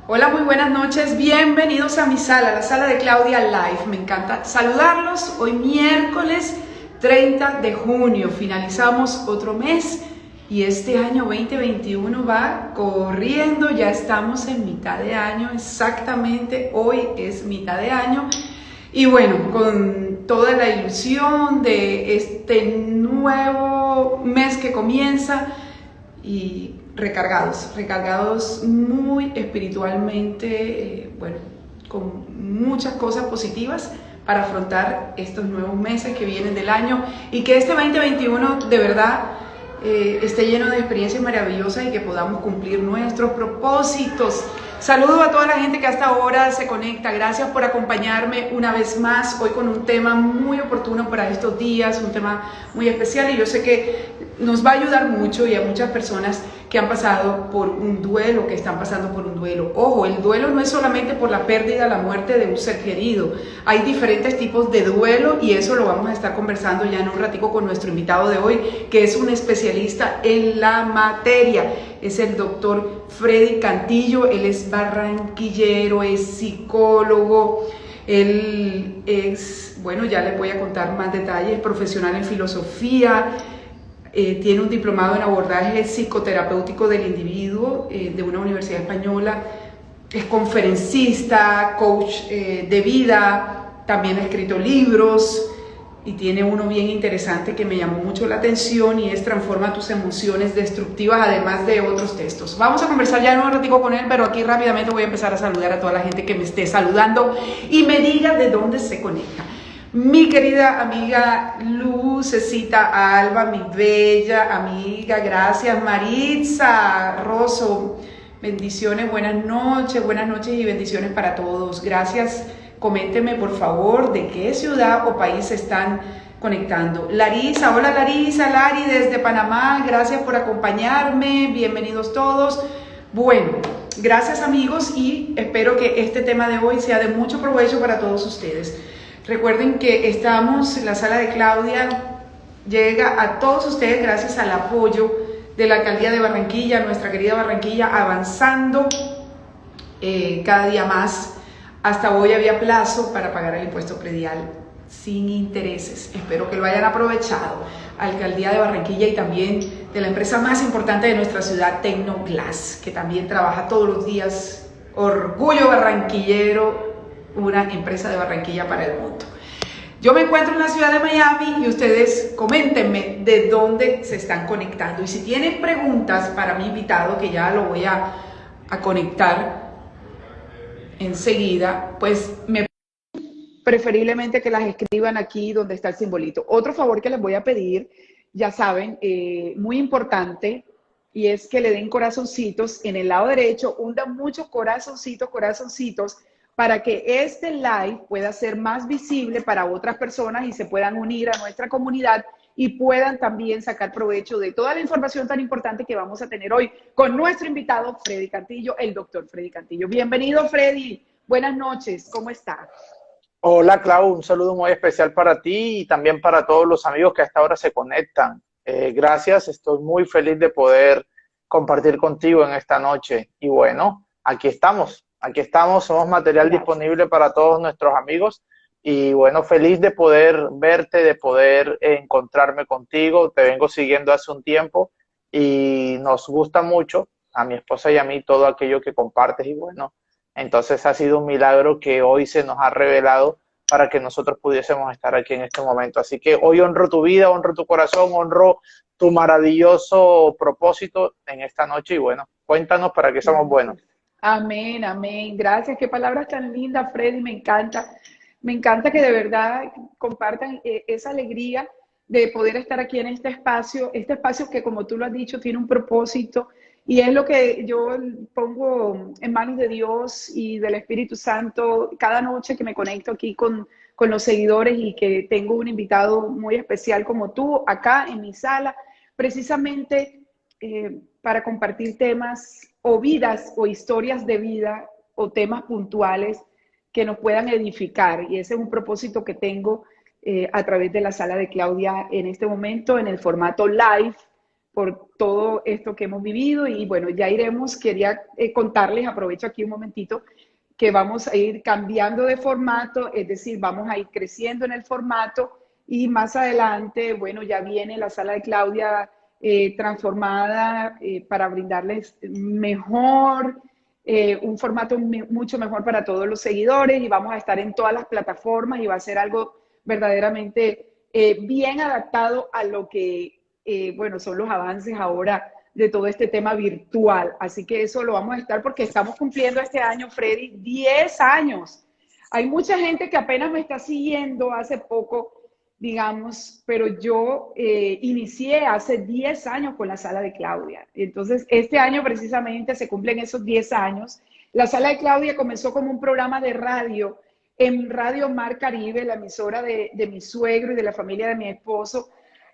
Hola, muy buenas noches, bienvenidos a mi sala, la sala de Claudia Live. Me encanta saludarlos. Hoy miércoles 30 de junio, finalizamos otro mes y este año 2021 va corriendo, ya estamos en mitad de año, exactamente hoy es mitad de año. Y bueno, con toda la ilusión de este nuevo mes que comienza y recargados muy espiritualmente, bueno, con muchas cosas positivas para afrontar estos nuevos meses que vienen del año y que este 2021 de verdad esté lleno de experiencias maravillosas y que podamos cumplir nuestros propósitos. Saludo a toda la gente que hasta ahora se conecta. Gracias por acompañarme una vez más hoy con un tema muy oportuno para estos días, un tema muy especial y yo sé que nos va a ayudar mucho y a muchas personas que han pasado por un duelo, que están pasando por un duelo. Ojo, el duelo no es solamente por la pérdida, la muerte de un ser querido. Hay diferentes tipos de duelo y eso lo vamos a estar conversando ya en un ratico con nuestro invitado de hoy, que es un especialista en la materia. Es el doctor Freddy Cantillo. Él es barranquillero, es psicólogo, él es, bueno, ya les voy a contar más detalles, profesional en filosofía. Tiene un diplomado en abordaje psicoterapéutico del individuo de una universidad española, es conferencista, coach de vida, también ha escrito libros y tiene uno bien interesante que me llamó mucho la atención y es Transforma tus emociones destructivas, además de otros textos. Vamos a conversar ya en un ratito con él, pero aquí rápidamente voy a empezar a saludar a toda la gente que me esté saludando y me diga de dónde se conecta. Mi querida amiga Lucecita Alba, mi bella amiga, gracias Maritza Rosso, bendiciones, buenas noches y bendiciones para todos, gracias, coméntenme por favor de qué ciudad o país se están conectando. Larisa, hola Larisa, Lari desde Panamá, gracias por acompañarme, bienvenidos todos. Bueno, gracias amigos y espero que este tema de hoy sea de mucho provecho para todos ustedes. Recuerden que estamos en la sala de Claudia, llega a todos ustedes gracias al apoyo de la Alcaldía de Barranquilla, nuestra querida Barranquilla, avanzando cada día más. Hasta hoy había plazo para pagar el impuesto predial sin intereses. Espero que lo hayan aprovechado. Alcaldía de Barranquilla y también de la empresa más importante de nuestra ciudad, Tecnoglass, que también trabaja todos los días. Orgullo barranquillero, una empresa de Barranquilla para el mundo. Yo me encuentro en la ciudad de Miami y ustedes coméntenme de dónde se están conectando. Y si tienen preguntas para mi invitado, que ya lo voy a conectar enseguida, pues preferiblemente que las escriban aquí donde está el simbolito. Otro favor que les voy a pedir, ya saben, muy importante, y es que le den corazoncitos en el lado derecho, hundan muchos corazoncitos, para que este live pueda ser más visible para otras personas y se puedan unir a nuestra comunidad y puedan también sacar provecho de toda la información tan importante que vamos a tener hoy con nuestro invitado Freddy Cantillo, el doctor Freddy Cantillo. Bienvenido, Freddy. Buenas noches. ¿Cómo está? Hola, Clau, un saludo muy especial para ti y también para todos los amigos que hasta ahora se conectan. Gracias, estoy muy feliz de poder compartir contigo en esta noche. Y bueno, aquí estamos, somos material Gracias. disponible para todos nuestros amigos. Y bueno, feliz de poder verte, de poder encontrarme contigo. Te vengo siguiendo hace un tiempo y nos gusta mucho, a mi esposa y a mí, todo aquello que compartes. Y bueno, entonces ha sido un milagro que hoy se nos ha revelado para que nosotros pudiésemos estar aquí en este momento. Así que hoy honro tu vida, honro tu corazón, honro tu maravilloso propósito en esta noche y bueno, cuéntanos para qué somos buenos. Gracias. Amén, amén. Gracias. Qué palabras tan lindas, Freddy. Me encanta. Me encanta que de verdad compartan esa alegría de poder estar aquí en este espacio que como tú lo has dicho tiene un propósito y es lo que yo pongo en manos de Dios y del Espíritu Santo cada noche que me conecto aquí con los seguidores y que tengo un invitado muy especial como tú acá en mi sala, precisamente para compartir temas o vidas o historias de vida o temas puntuales que nos puedan edificar. Y ese es un propósito que tengo a través de la sala de Claudia en este momento, en el formato live, por todo esto que hemos vivido y bueno, ya iremos, quería contarles, aprovecho aquí un momentito, que vamos a ir cambiando de formato, es decir, vamos a ir creciendo en el formato y más adelante, bueno, ya viene la sala de Claudia transformada para brindarles mejor, un formato mucho mejor para todos los seguidores y vamos a estar en todas las plataformas y va a ser algo verdaderamente bien adaptado a lo que, bueno, son los avances ahora de todo este tema virtual. Así que eso lo vamos a estar porque estamos cumpliendo este año, Freddy, 10 años. Hay mucha gente que apenas me está siguiendo hace poco, digamos, pero yo inicié hace 10 años con la Sala de Claudia. Entonces, este año precisamente se cumplen esos 10 años. La Sala de Claudia comenzó como un programa de radio en Radio Mar Caribe, la emisora de mi suegro y de la familia de mi esposo,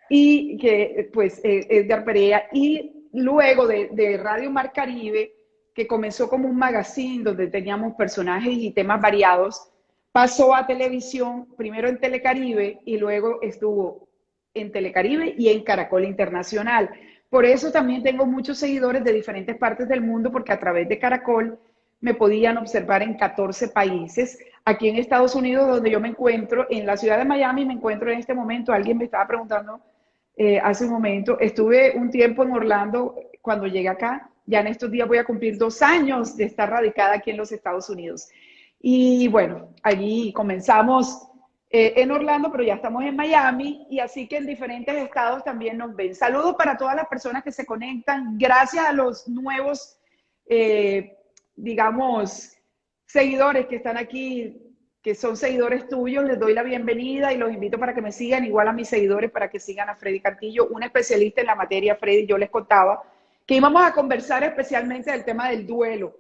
y que pues Edgar Perea, y luego de Radio Mar Caribe, que comenzó como un magazine donde teníamos personajes y temas variados, pasó a televisión, primero en Telecaribe y luego estuvo en Telecaribe y en Caracol Internacional. Por eso también tengo muchos seguidores de diferentes partes del mundo, porque a través de Caracol me podían observar en 14 países. Aquí en Estados Unidos, donde yo me encuentro, en la ciudad de Miami, me encuentro en este momento, alguien me estaba preguntando hace un momento, estuve un tiempo en Orlando cuando llegué acá, ya en estos días voy a cumplir 2 años de estar radicada aquí en los Estados Unidos. Y bueno, allí comenzamos en Orlando, pero ya estamos en Miami y así que en diferentes estados también nos ven. Saludos para todas las personas que se conectan, gracias a los nuevos, digamos, seguidores que están aquí, que son seguidores tuyos, les doy la bienvenida y los invito para que me sigan, igual a mis seguidores para que sigan a Freddy Cantillo, un especialista en la materia. Freddy, yo les contaba que íbamos a conversar especialmente del tema del duelo,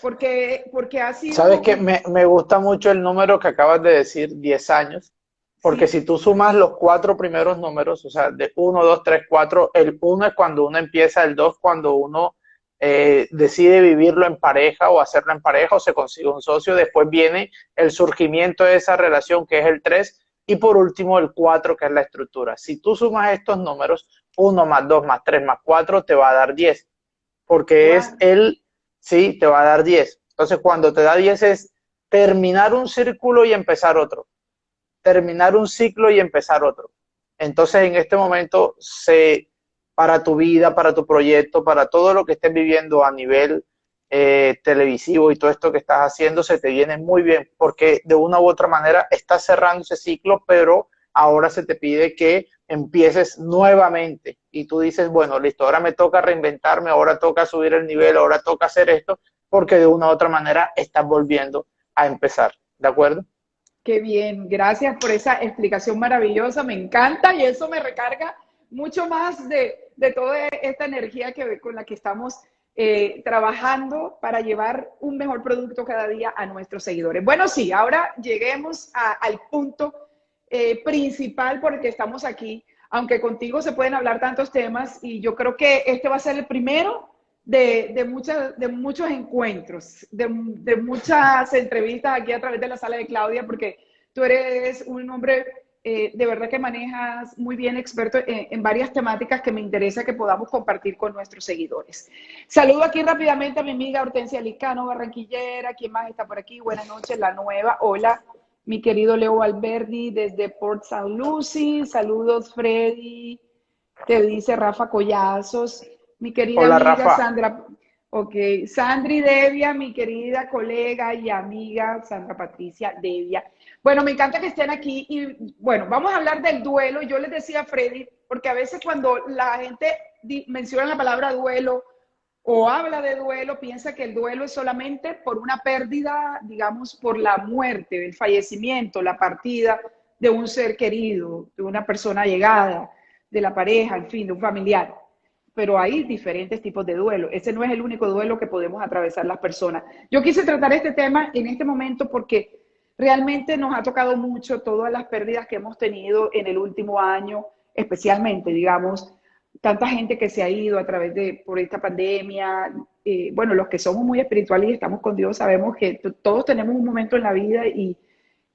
porque ha sido... Sabes que me gusta mucho el número que acabas de decir, 10 años, porque Sí. si tú sumas los 4 primeros números, o sea, de 1, 2, 3, 4, el 1 es cuando uno empieza, el 2 cuando uno decide vivirlo en pareja o hacerlo en pareja o se consigue un socio, después viene el surgimiento de esa relación que es el 3 y por último el 4 que es la estructura. Si tú sumas estos números, 1 más 2 más 3 más 4 te va a dar 10, porque Wow. es sí, te va a dar 10. Entonces cuando te da 10 es terminar un círculo y empezar otro, terminar un ciclo y empezar otro. Entonces en este momento para tu vida, para tu proyecto, para todo lo que estés viviendo a nivel televisivo y todo esto que estás haciendo, se te viene muy bien, porque de una u otra manera estás cerrando ese ciclo, pero ahora se te pide que empieces nuevamente y tú dices, bueno, listo, ahora me toca reinventarme, ahora toca subir el nivel, ahora toca hacer esto, porque de una u otra manera estás volviendo a empezar, ¿de acuerdo? Qué bien, gracias por esa explicación maravillosa, me encanta y eso me recarga mucho más de toda esta energía con la que estamos trabajando para llevar un mejor producto cada día a nuestros seguidores. Bueno, sí, ahora lleguemos al punto principal por el que estamos aquí, aunque contigo se pueden hablar tantos temas y yo creo que este va a ser el primero de muchos encuentros, de muchas entrevistas aquí a través de la sala de Claudia, porque tú eres un hombre de verdad que manejas muy bien, experto en varias temáticas que me interesa que podamos compartir con nuestros seguidores. Saludo aquí rápidamente a mi amiga Hortensia Licano, barranquillera. ¿Quién más está por aquí? Buenas noches, la nueva. Hola, mi querido Leo Alberdi desde Port St. Lucie. Saludos, Freddy. Te dice Rafa Collazos. Mi querida Hola, amiga Rafa. Sandra, ok, Sandri Devia, mi querida colega y amiga Sandra Patricia Devia. Bueno, me encanta que estén aquí y bueno, vamos a hablar del duelo. Yo les decía a Freddy, porque a veces cuando la gente menciona la palabra duelo o habla de duelo, piensa que el duelo es solamente por una pérdida, digamos, por la muerte, el fallecimiento, la partida de un ser querido, de una persona allegada, de la pareja, en fin, de un familiar. Pero hay diferentes tipos de duelo. Ese no es el único duelo que podemos atravesar las personas. Yo quise tratar este tema en este momento porque realmente nos ha tocado mucho todas las pérdidas que hemos tenido en el último año, especialmente, digamos, tanta gente que se ha ido a través por esta pandemia. Bueno, los que somos muy espirituales y estamos con Dios sabemos que todos tenemos un momento en la vida y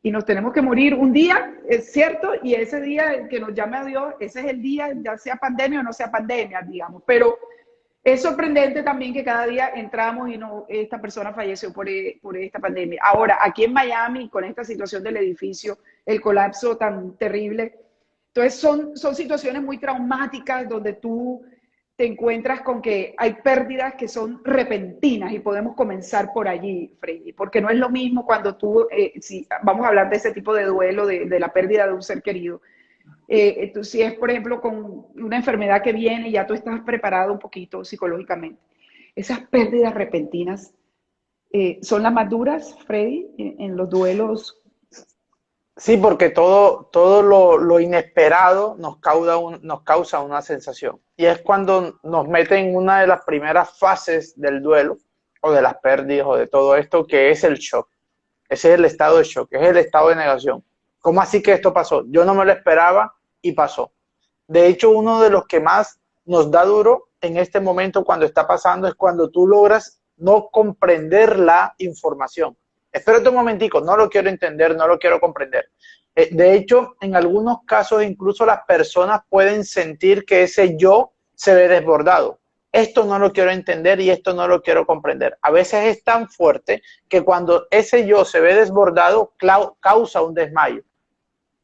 y nos tenemos que morir un día, es cierto, y ese día el que nos llame a Dios, ese es el día, ya sea pandemia o no sea pandemia, digamos, pero es sorprendente también que cada día entramos y no, esta persona falleció por esta pandemia. Ahora, aquí en Miami, con esta situación del edificio, el colapso tan terrible, entonces son situaciones muy traumáticas donde tú te encuentras con que hay pérdidas que son repentinas y podemos comenzar por allí, Freddy, porque no es lo mismo cuando tú, si vamos a hablar de ese tipo de duelo, de la pérdida de un ser querido, tú, si es, por ejemplo, con una enfermedad que viene, ya tú estás preparado un poquito psicológicamente. Esas pérdidas repentinas son las más duras, Freddy, en los duelos. Sí, porque todo lo inesperado nos causa una sensación. Y es cuando nos meten en una de las primeras fases del duelo, o de las pérdidas, o de todo esto, que es el shock. Ese es el estado de shock, es el estado de negación. ¿Cómo así que esto pasó? Yo no me lo esperaba y pasó. De hecho, uno de los que más nos da duro en este momento cuando está pasando es cuando tú logras no comprender la información. Espérate un momentico, no lo quiero entender, no lo quiero comprender. De hecho, en algunos casos incluso las personas pueden sentir que ese yo se ve desbordado. Esto no lo quiero entender y esto no lo quiero comprender. A veces es tan fuerte que cuando ese yo se ve desbordado, causa un desmayo.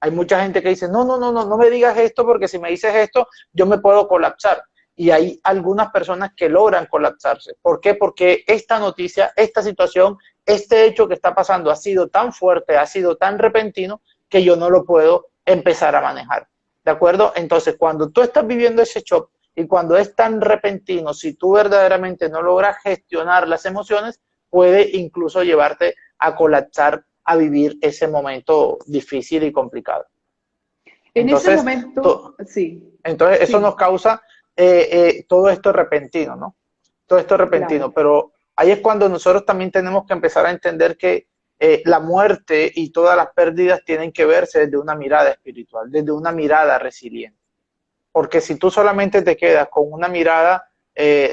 Hay mucha gente que dice, no me digas esto porque si me dices esto, yo me puedo colapsar. Y hay algunas personas que logran colapsarse. ¿Por qué? Porque esta noticia, esta situación, este hecho que está pasando ha sido tan fuerte, ha sido tan repentino que yo no lo puedo empezar a manejar. ¿De acuerdo? Entonces, cuando tú estás viviendo ese shock y cuando es tan repentino, si tú verdaderamente no logras gestionar las emociones, puede incluso llevarte a colapsar, a vivir ese momento difícil y complicado. En Entonces, ese momento, sí. Entonces, eso Sí, nos causa todo esto repentino, ¿no? Todo esto repentino, claro. pero ahí es cuando nosotros también tenemos que empezar a entender que la muerte y todas las pérdidas tienen que verse desde una mirada espiritual, desde una mirada resiliente. Porque si tú solamente te quedas con una mirada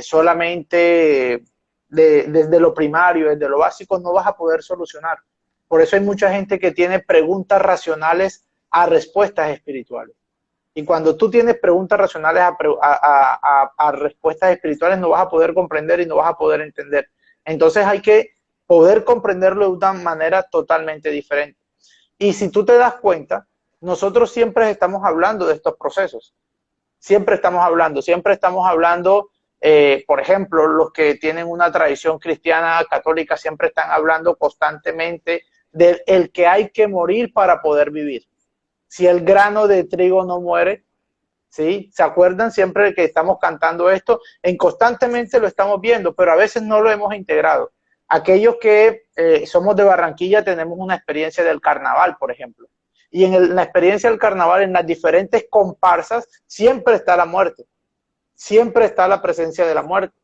solamente desde lo primario, desde lo básico, no vas a poder solucionar. Por eso hay mucha gente que tiene preguntas racionales a respuestas espirituales. Y cuando tú tienes preguntas racionales a respuestas espirituales, no vas a poder comprender y no vas a poder entender. Entonces hay que poder comprenderlo de una manera totalmente diferente. Y si tú te das cuenta, nosotros siempre estamos hablando de estos procesos. Siempre estamos hablando, por ejemplo, los que tienen una tradición cristiana católica siempre están hablando constantemente del que hay que morir para poder vivir. Si el grano de trigo no muere, ¿sí? ¿Se acuerdan siempre que estamos cantando esto? Constantemente lo estamos viendo, pero a veces no lo hemos integrado. Aquellos que somos de Barranquilla tenemos una experiencia del carnaval, por ejemplo. Y en la experiencia del carnaval, en las diferentes comparsas, siempre está la muerte. Siempre está la presencia de la muerte.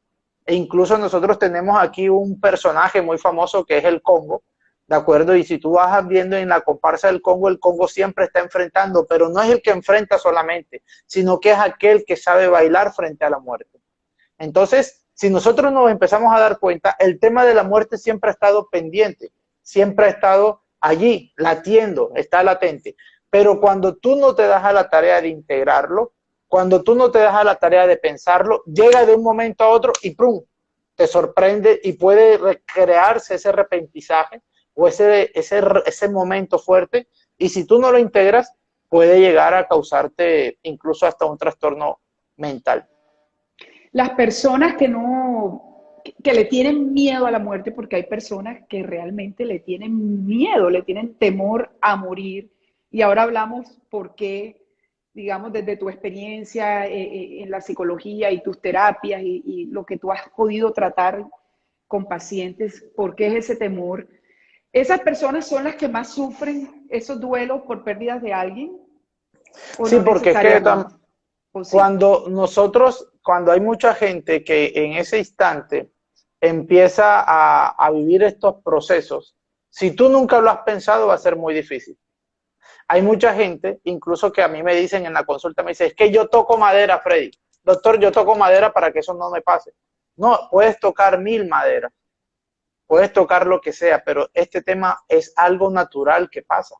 E incluso nosotros tenemos aquí un personaje muy famoso que es el Congo, ¿de acuerdo? Y si tú vas viendo en la comparsa del Congo, el Congo siempre está enfrentando, pero no es el que enfrenta solamente, sino que es aquel que sabe bailar frente a la muerte. Entonces, si nosotros nos empezamos a dar cuenta, el tema de la muerte siempre ha estado pendiente, siempre ha estado allí, latiendo, está latente. Pero cuando tú no te das a la tarea de integrarlo, cuando tú no te das a la tarea de pensarlo, llega de un momento a otro y ¡prum!, te sorprende y puede recrearse ese repentizaje o ese momento fuerte, y si tú no lo integras, puede llegar a causarte incluso hasta un trastorno mental. Las personas que le tienen miedo a la muerte, porque hay personas que realmente le tienen miedo, le tienen temor a morir, y ahora hablamos por qué, digamos, desde tu experiencia en la psicología y tus terapias y lo que tú has podido tratar con pacientes, por qué es ese temor. ¿Esas personas son las que más sufren esos duelos por pérdidas de alguien? ¿O Sí, no porque es que necesariamente? ¿O sí? cuando hay mucha gente que en ese instante empieza a vivir estos procesos, si tú nunca lo has pensado va a ser muy difícil. Hay mucha gente, incluso que a mí me dicen en la consulta, me dice, es que yo toco madera, Freddy. Doctor, yo toco madera para que eso no me pase. No, puedes tocar 1000 maderas. puedes tocar lo que sea, pero este tema es algo natural que pasa.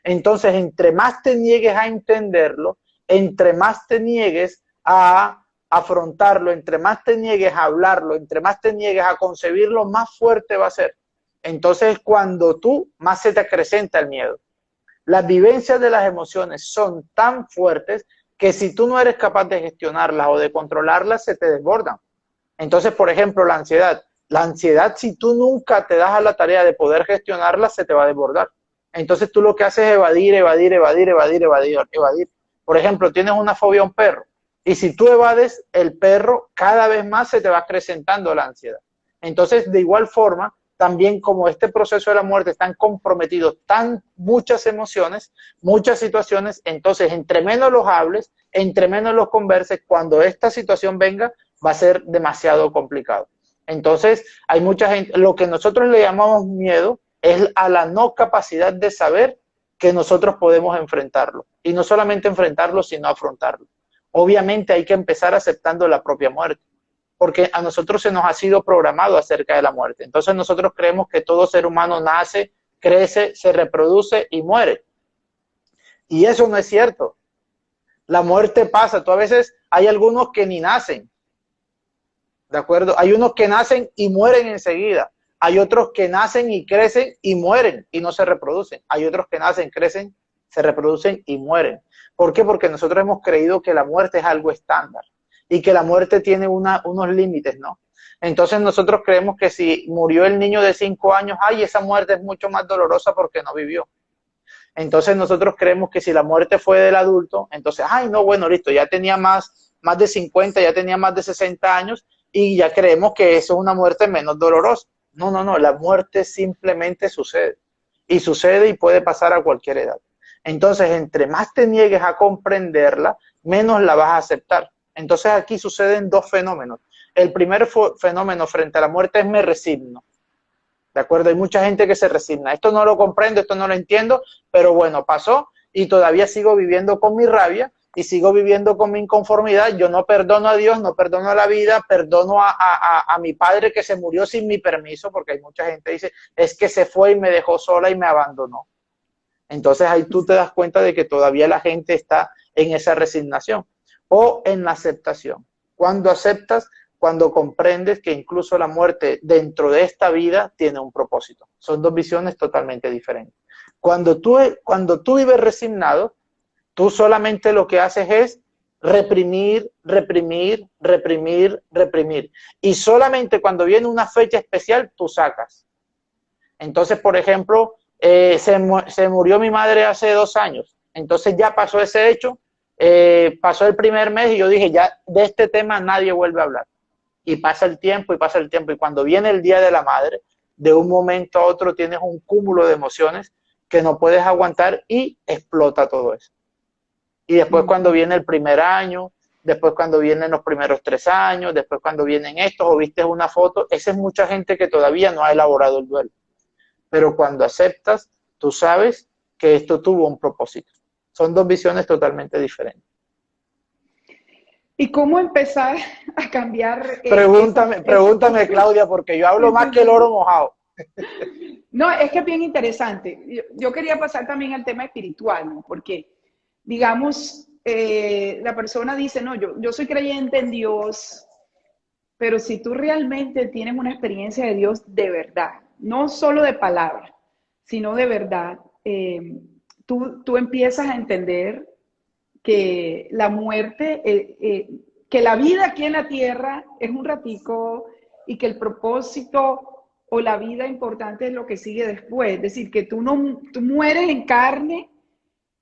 Entonces, entre más te niegues a entenderlo, entre más te niegues a afrontarlo, entre más te niegues a hablarlo, entre más te niegues a concebirlo, más fuerte va a ser. Entonces, cuando tú, más se te acrecenta el miedo. Las vivencias de las emociones son tan fuertes que si tú no eres capaz de gestionarlas o de controlarlas, se te desbordan. Entonces, por ejemplo, la ansiedad. La ansiedad, si tú nunca te das a la tarea de poder gestionarla, se te va a desbordar. Entonces tú lo que haces es evadir, evadir, evadir, evadir, evadir, evadir. Por ejemplo, tienes una fobia a un perro. Y si tú evades el perro, cada vez más se te va acrecentando la ansiedad. Entonces, de igual forma, también como este proceso de la muerte están comprometidos tan muchas emociones, muchas situaciones, entonces entre menos los hables, entre menos los converses, cuando esta situación venga, va a ser demasiado complicado. Entonces, hay mucha gente, lo que nosotros le llamamos miedo es a la no capacidad de saber que nosotros podemos enfrentarlo. Y no solamente enfrentarlo, sino afrontarlo. Obviamente hay que empezar aceptando la propia muerte, porque a nosotros se nos ha sido programado acerca de la muerte. Entonces nosotros creemos que todo ser humano nace, crece, se reproduce y muere. Y eso no es cierto. La muerte pasa. Tú a veces hay algunos que ni nacen. ¿De acuerdo? Hay unos que nacen y mueren enseguida. Hay otros que nacen y crecen y mueren y no se reproducen. Hay otros que nacen, crecen, se reproducen y mueren. ¿Por qué? Porque nosotros hemos creído que la muerte es algo estándar y que la muerte tiene unos límites, ¿no? Entonces nosotros creemos que si murió el niño de 5 años, ay, esa muerte es mucho más dolorosa porque no vivió. Entonces nosotros creemos que si la muerte fue del adulto, entonces, ay, no, bueno, listo, ya tenía más de 50, ya tenía más de 60 años y ya creemos que eso es una muerte menos dolorosa. No, no, no, la muerte simplemente sucede. Y sucede y puede pasar a cualquier edad. Entonces, entre más te niegues a comprenderla, menos la vas a aceptar. Entonces, aquí suceden dos fenómenos. El primer fenómeno frente a la muerte es me resigno. ¿De acuerdo? Hay mucha gente que se resigna. Esto no lo comprendo, esto no lo entiendo, pero bueno, pasó y todavía sigo viviendo con mi rabia y sigo viviendo con mi inconformidad. Yo no perdono a Dios, no perdono a la vida, perdono a mi padre que se murió sin mi permiso, porque hay mucha gente que dice, es que se fue y me dejó sola y me abandonó. Entonces ahí tú te das cuenta de que todavía la gente está en esa resignación o en la aceptación. Cuando aceptas, cuando comprendes que incluso la muerte dentro de esta vida tiene un propósito. Son dos visiones totalmente diferentes. Cuando tú vives resignado, tú solamente lo que haces es reprimir, reprimir, reprimir, reprimir. Y solamente cuando viene una fecha especial, tú sacas. Entonces, por ejemplo, se murió mi madre hace 2 años. Entonces ya pasó ese hecho, pasó el primer mes y yo dije, ya de este tema nadie vuelve a hablar. Y pasa el tiempo y pasa el tiempo. Y cuando viene el Día de la Madre, de un momento a otro tienes un cúmulo de emociones que no puedes aguantar y explota todo eso. Y después cuando viene el primer año, después cuando vienen los primeros 3 años, después cuando vienen estos o viste una foto, esa es mucha gente que todavía no ha elaborado el duelo. Pero cuando aceptas, tú sabes que esto tuvo un propósito. Son dos visiones totalmente diferentes. ¿Y cómo empezar a cambiar? Pregúntame, Claudia, porque yo hablo más que el oro mojado. No, es que es bien interesante. Yo quería pasar también al tema espiritual, ¿no? Porque, digamos, la persona dice, no, yo soy creyente en Dios, pero si tú realmente tienes una experiencia de Dios de verdad, no solo de palabra, sino de verdad, tú empiezas a entender que la muerte, que la vida aquí en la tierra es un ratico y que el propósito o la vida importante es lo que sigue después. Es decir, que tú mueres en carne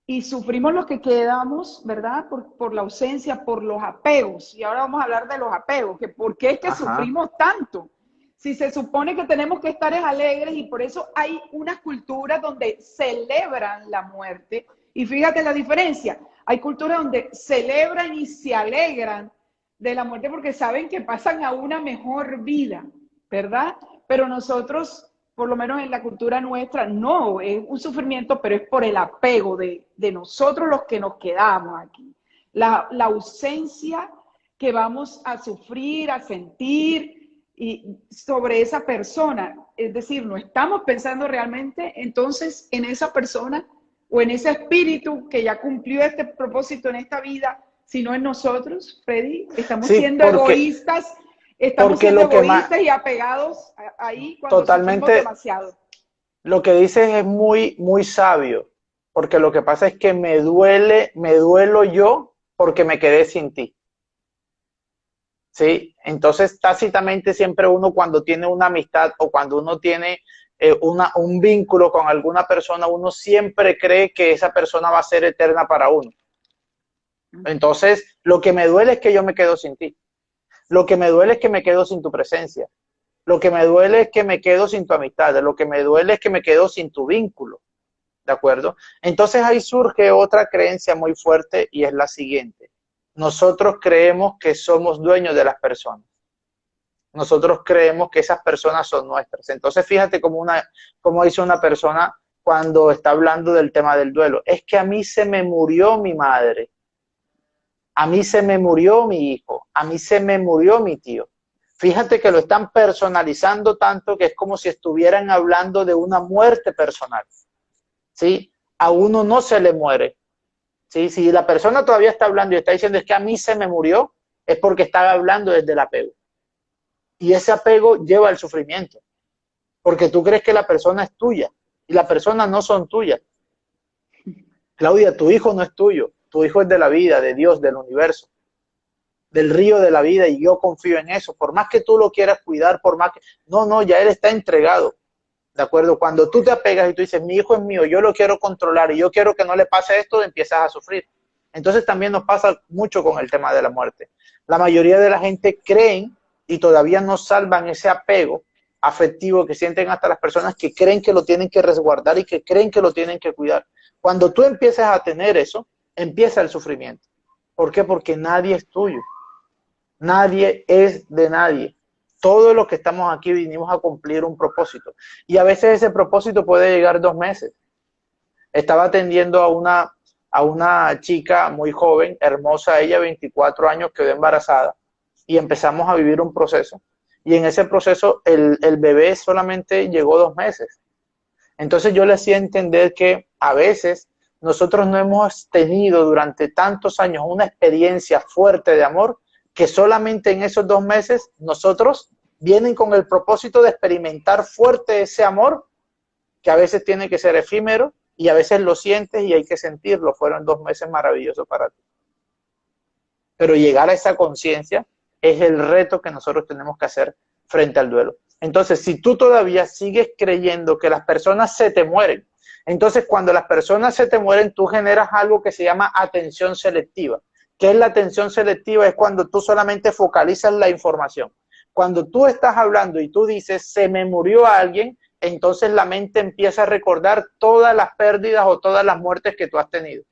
y sufrimos los que quedamos, ¿verdad? Por la ausencia, por los apegos. Y ahora vamos a hablar de los apegos, que por qué es que sufrimos tanto. Si se supone que tenemos que estar alegres y por eso hay unas culturas donde celebran la muerte. Y fíjate la diferencia. Hay culturas donde celebran y se alegran de la muerte porque saben que pasan a una mejor vida, ¿verdad? Pero nosotros, por lo menos en la cultura nuestra, no, es un sufrimiento, pero es por el apego de nosotros los que nos quedamos aquí. La ausencia que vamos a sufrir, a sentir y sobre esa persona. es decir, no estamos pensando realmente entonces en esa persona o en ese espíritu que ya cumplió este propósito en esta vida, sino en nosotros, Freddy. Estamos Sí, siendo egoístas, porque lo que más, y apegados ahí cuando sufrimos totalmente, demasiado. lo que dices es muy, muy sabio, porque lo que pasa es que me duelo yo porque me quedé sin ti. ¿Sí? Entonces, tácitamente siempre uno cuando tiene una amistad o cuando uno tiene un vínculo con alguna persona, uno siempre cree que esa persona va a ser eterna para uno. Entonces, lo que me duele es que yo me quedo sin ti. Lo que me duele es que me quedo sin tu presencia. Lo que me duele es que me quedo sin tu amistad. Lo que me duele es que me quedo sin tu vínculo. ¿De acuerdo? Entonces ahí surge otra creencia muy fuerte y es la siguiente. Nosotros creemos que somos dueños de las personas. Nosotros creemos que esas personas son nuestras. Entonces fíjate como dice una persona cuando está hablando del tema del duelo. Es que a mí se me murió mi madre. A mí se me murió mi hijo. A mí se me murió mi tío. Fíjate que lo están personalizando tanto que es como si estuvieran hablando de una muerte personal. ¿Sí? A uno no se le muere. ¿Sí? Si la persona todavía está hablando y está diciendo es que a mí se me murió, es porque está hablando desde el apego. Y ese apego lleva al sufrimiento, porque tú crees que la persona es tuya y las personas no son tuyas. Claudia, tu hijo no es tuyo, tu hijo es de la vida, de Dios, del universo, del río de la vida, y yo confío en eso. Por más que tú lo quieras cuidar, por más que... No, ya él está entregado. ¿De acuerdo? Cuando tú te apegas y tú dices, mi hijo es mío, yo lo quiero controlar y yo quiero que no le pase esto, empiezas a sufrir. Entonces también nos pasa mucho con el tema de la muerte. La mayoría de la gente creen y todavía no salvan ese apego afectivo que sienten hasta las personas que creen que lo tienen que resguardar y que creen que lo tienen que cuidar. Cuando tú empiezas a tener eso, empieza el sufrimiento. ¿Por qué? Porque nadie es tuyo. Nadie es de nadie. Todos los que estamos aquí vinimos a cumplir un propósito. Y a veces ese propósito puede llegar 2 meses. Estaba atendiendo a una chica muy joven, hermosa, ella 24 años, quedó embarazada. Y empezamos a vivir un proceso. Y en ese proceso el bebé solamente llegó 2 meses. Entonces yo le hacía entender que a veces nosotros no hemos tenido durante tantos años una experiencia fuerte de amor, que solamente en esos 2 meses nosotros vienen con el propósito de experimentar fuerte ese amor, que a veces tiene que ser efímero y a veces lo sientes y hay que sentirlo. Fueron 2 meses maravillosos para ti. Pero llegar a esa conciencia es el reto que nosotros tenemos que hacer frente al duelo. Entonces, si tú todavía sigues creyendo que las personas se te mueren, entonces cuando las personas se te mueren, tú generas algo que se llama atención selectiva. ¿Qué es la atención selectiva? Es cuando tú solamente focalizas la información. Cuando tú estás hablando y tú dices, se me murió alguien, entonces la mente empieza a recordar todas las pérdidas o todas las muertes que tú has tenido.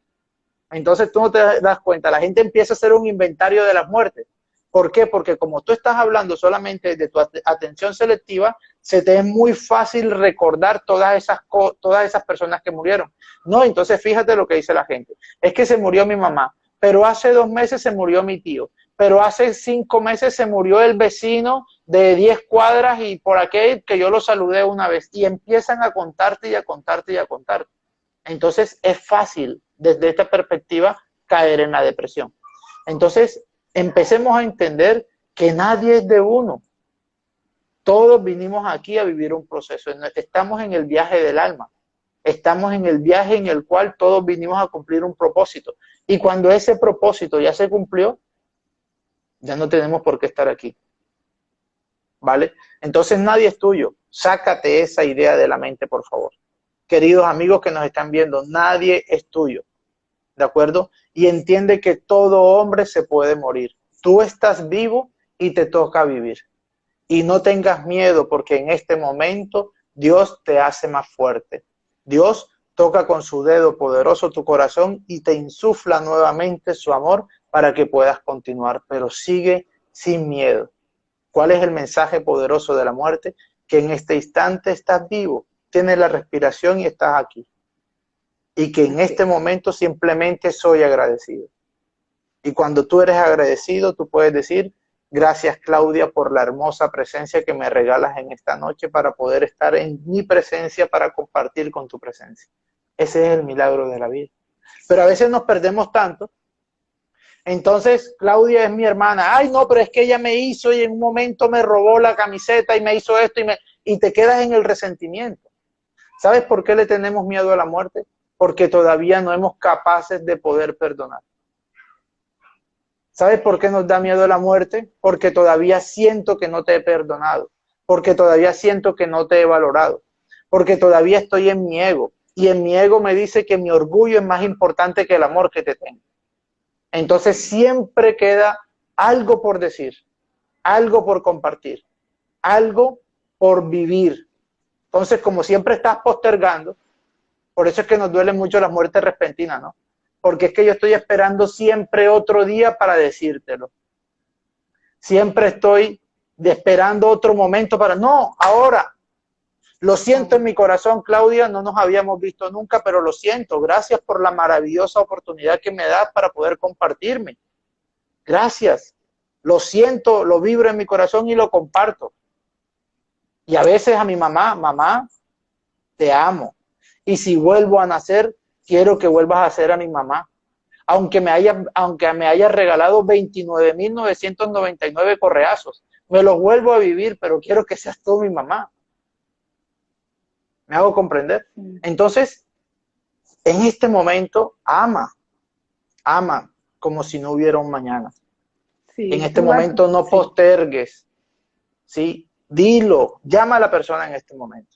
Entonces tú no te das cuenta, la gente empieza a hacer un inventario de las muertes. ¿Por qué? Porque como tú estás hablando solamente de tu atención selectiva, se te es muy fácil recordar todas esas personas que murieron. No, entonces fíjate lo que dice la gente. Es que se murió mi mamá, pero hace 2 meses se murió mi tío, pero hace 5 meses se murió el vecino de 10 cuadras y por aquel que yo lo saludé una vez. Y empiezan a contarte y a contarte y a contarte. Entonces es fácil desde esta perspectiva caer en la depresión. Entonces empecemos a entender que nadie es de uno. Todos vinimos aquí a vivir un proceso. Estamos en el viaje del alma. Estamos en el viaje en el cual todos vinimos a cumplir un propósito. Y cuando ese propósito ya se cumplió, ya no tenemos por qué estar aquí. ¿Vale? Entonces nadie es tuyo. Sácate esa idea de la mente, por favor. Queridos amigos que nos están viendo, nadie es tuyo. ¿De acuerdo? Y entiende que todo hombre se puede morir. Tú estás vivo y te toca vivir. Y no tengas miedo, porque en este momento Dios te hace más fuerte. Dios toca con su dedo poderoso tu corazón y te insufla nuevamente su amor para que puedas continuar. Pero sigue sin miedo. ¿Cuál es el mensaje poderoso de la muerte? Que en este instante estás vivo, tienes la respiración y estás aquí. Y que en este momento simplemente soy agradecido. Y cuando tú eres agradecido, tú puedes decir, Gracias, Claudia, por la hermosa presencia que me regalas en esta noche para poder estar en mi presencia, para compartir con tu presencia. Ese es el milagro de la vida. Pero a veces nos perdemos tanto. Entonces, Claudia es mi hermana. Ay, no, pero es que ella me hizo y en un momento me robó la camiseta y me hizo esto y te quedas en el resentimiento. ¿Sabes por qué le tenemos miedo a la muerte? Porque todavía no hemos capaces de poder perdonar. ¿Sabes por qué nos da miedo la muerte? Porque todavía siento que no te he perdonado, porque todavía siento que no te he valorado, porque todavía estoy en mi ego, y en mi ego me dice que mi orgullo es más importante que el amor que te tengo. Entonces siempre queda algo por decir, algo por compartir, algo por vivir. Entonces, como siempre estás postergando, por eso es que nos duele mucho la muerte repentina, ¿no? Porque es que yo estoy esperando siempre otro día para decírtelo. Siempre estoy esperando otro momento para... No, ahora. Lo siento en mi corazón, Claudia, no nos habíamos visto nunca, pero lo siento. Gracias por la maravillosa oportunidad que me das para poder compartirme. Gracias. Lo siento, lo vibro en mi corazón y lo comparto. Y a veces a mi mamá, mamá, te amo. Y si vuelvo a nacer, quiero que vuelvas a ser a mi mamá. Aunque me haya regalado 29.999 correazos, me los vuelvo a vivir, pero quiero que seas tú mi mamá. ¿Me hago comprender? Entonces, en este momento, ama como si no hubiera un mañana. Sí, en este momento no postergues, ¿sí? Dilo, llama a la persona en este momento.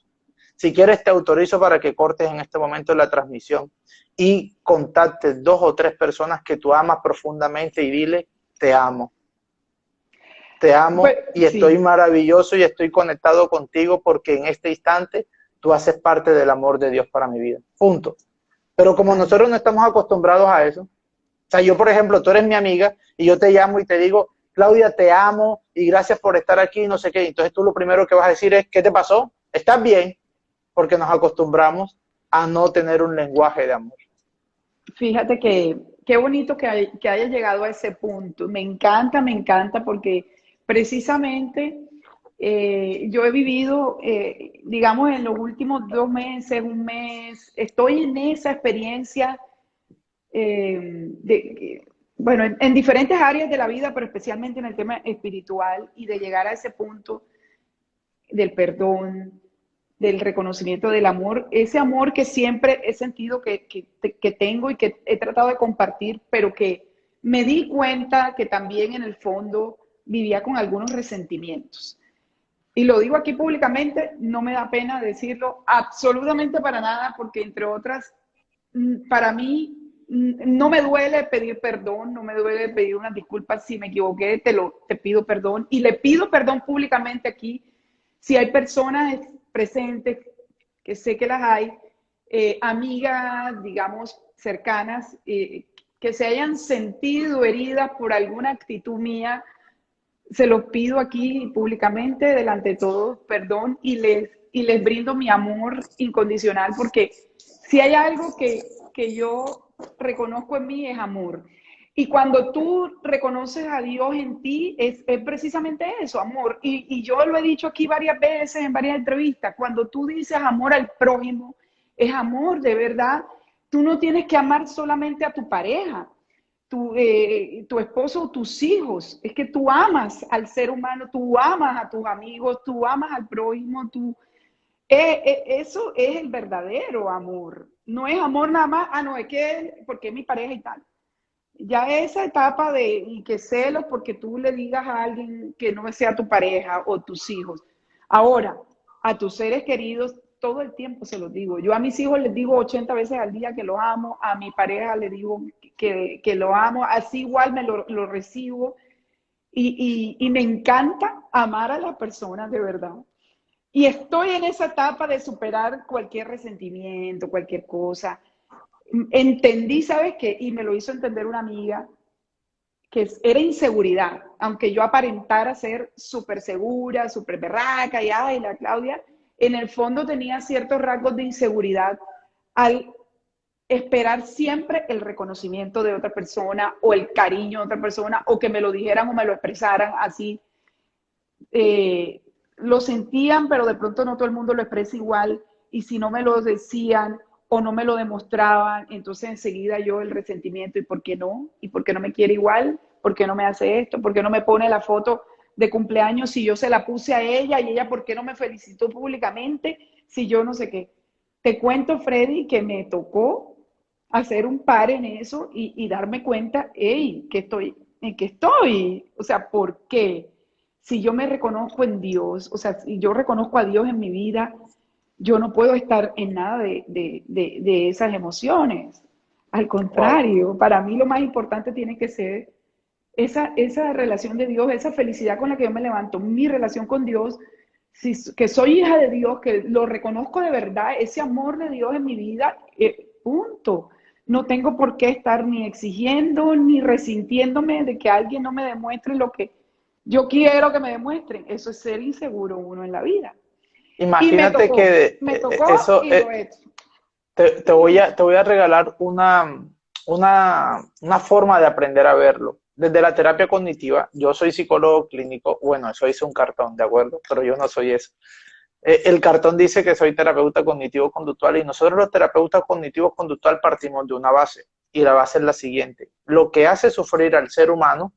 Si quieres, te autorizo para que cortes en este momento la transmisión y contactes 2 o 3 personas que tú amas profundamente y dile, te amo. Te amo y estoy maravilloso y estoy conectado contigo porque en este instante tú haces parte del amor de Dios para mi vida. Punto. Pero como nosotros no estamos acostumbrados a eso, o sea, yo, por ejemplo, tú eres mi amiga y yo te llamo y te digo, Claudia, te amo y gracias por estar aquí, no sé qué. Entonces tú lo primero que vas a decir es, ¿qué te pasó? ¿Estás bien? Porque nos acostumbramos a no tener un lenguaje de amor. Fíjate que qué bonito que haya llegado a ese punto. Me encanta porque precisamente yo he vivido, digamos, en los últimos 2 meses, un mes, estoy en esa experiencia, bueno, en diferentes áreas de la vida, pero especialmente en el tema espiritual y de llegar a ese punto del perdón, del reconocimiento del amor, ese amor que siempre he sentido que tengo y que he tratado de compartir, pero que me di cuenta que también en el fondo vivía con algunos resentimientos. Y lo digo aquí públicamente, no me da pena decirlo absolutamente para nada, porque entre otras, para mí no me duele pedir perdón, no me duele pedir unas disculpas si me equivoqué, te pido perdón y le pido perdón públicamente aquí. Si hay personas presentes, que sé que las hay, amigas, digamos, cercanas, que se hayan sentido heridas por alguna actitud mía, se los pido aquí públicamente, delante de todos, perdón, y les brindo mi amor incondicional, porque si hay algo que yo reconozco en mí es amor. Y cuando tú reconoces a Dios en ti, es precisamente eso, amor. Y yo lo he dicho aquí varias veces en varias entrevistas, cuando tú dices amor al prójimo, es amor de verdad. Tú no tienes que amar solamente a tu pareja, tu esposo o tus hijos. Es que tú amas al ser humano, tú amas a tus amigos, tú amas al prójimo, eso es el verdadero amor. No es amor nada más, no, es que porque es mi pareja y tal. Ya esa etapa de que celos porque tú le digas a alguien que no sea tu pareja o tus hijos. Ahora, a tus seres queridos, todo el tiempo se los digo. Yo a mis hijos les digo 80 veces al día que los amo, a mi pareja le digo que lo amo, así igual me lo recibo. Y me encanta amar a las personas de verdad. Y estoy en esa etapa de superar cualquier resentimiento, cualquier cosa. Entendí, ¿sabes qué? Y me lo hizo entender una amiga, que era inseguridad, aunque yo aparentara ser súper segura, súper berraca, y ay, la Claudia, en el fondo tenía ciertos rasgos de inseguridad al esperar siempre el reconocimiento de otra persona o el cariño de otra persona o que me lo dijeran o me lo expresaran así. Lo sentían, pero de pronto no todo el mundo lo expresa igual, y si no me lo decían o no me lo demostraban, entonces enseguida yo el resentimiento, ¿y por qué no? ¿Y por qué no me quiere igual? ¿Por qué no me hace esto? ¿Por qué no me pone la foto de cumpleaños si yo se la puse a ella, y ella por qué no me felicitó públicamente si yo no sé qué? Te cuento, Freddy, que me tocó hacer un par en eso y darme cuenta, hey, ¿en qué estoy? O sea, ¿por qué? Si yo me reconozco en Dios, o sea, si yo reconozco a Dios en mi vida, yo no puedo estar en nada de esas emociones. Al Wow. contrario, para mí lo más importante tiene que ser esa relación de Dios, esa felicidad con la que yo me levanto, mi relación con Dios, si, que soy hija de Dios, que lo reconozco de verdad, ese amor de Dios en mi vida, punto. No tengo por qué estar ni exigiendo ni resintiéndome de que alguien no me demuestre lo que yo quiero que me demuestren. Eso es ser inseguro uno en la vida. Y Imagínate que me tocó eso, y lo he hecho. te voy a regalar una forma de aprender a verlo. Desde la terapia cognitiva, yo soy psicólogo clínico, bueno, eso hice un cartón, ¿de acuerdo? Pero yo no soy eso. El cartón dice que soy terapeuta cognitivo-conductual, y nosotros los terapeutas cognitivos-conductual partimos de una base, y la base es la siguiente: lo que hace sufrir al ser humano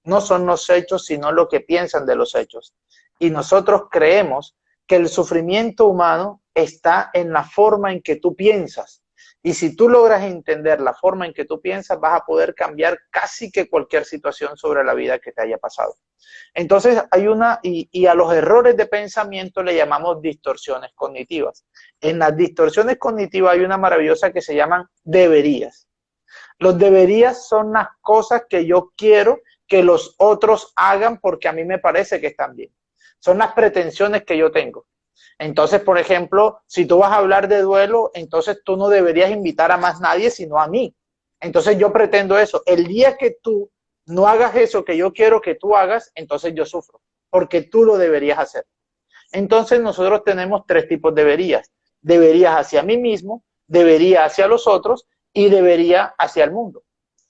no son los hechos, sino lo que piensan de los hechos. Y nosotros creemos que el sufrimiento humano está en la forma en que tú piensas. Y si tú logras entender la forma en que tú piensas, vas a poder cambiar casi que cualquier situación sobre la vida que te haya pasado. Entonces hay y a los errores de pensamiento le llamamos distorsiones cognitivas. En las distorsiones cognitivas hay una maravillosa que se llaman deberías. Los deberías son las cosas que yo quiero que los otros hagan porque a mí me parece que están bien. Son las pretensiones que yo tengo. Entonces, por ejemplo, si tú vas a hablar de duelo, entonces tú no deberías invitar a más nadie sino a mí. Entonces yo pretendo eso. El día que tú no hagas eso que yo quiero que tú hagas, entonces yo sufro, porque tú lo deberías hacer. Entonces nosotros tenemos tres tipos de deberías. Deberías hacia mí mismo, debería hacia los otros y debería hacia el mundo.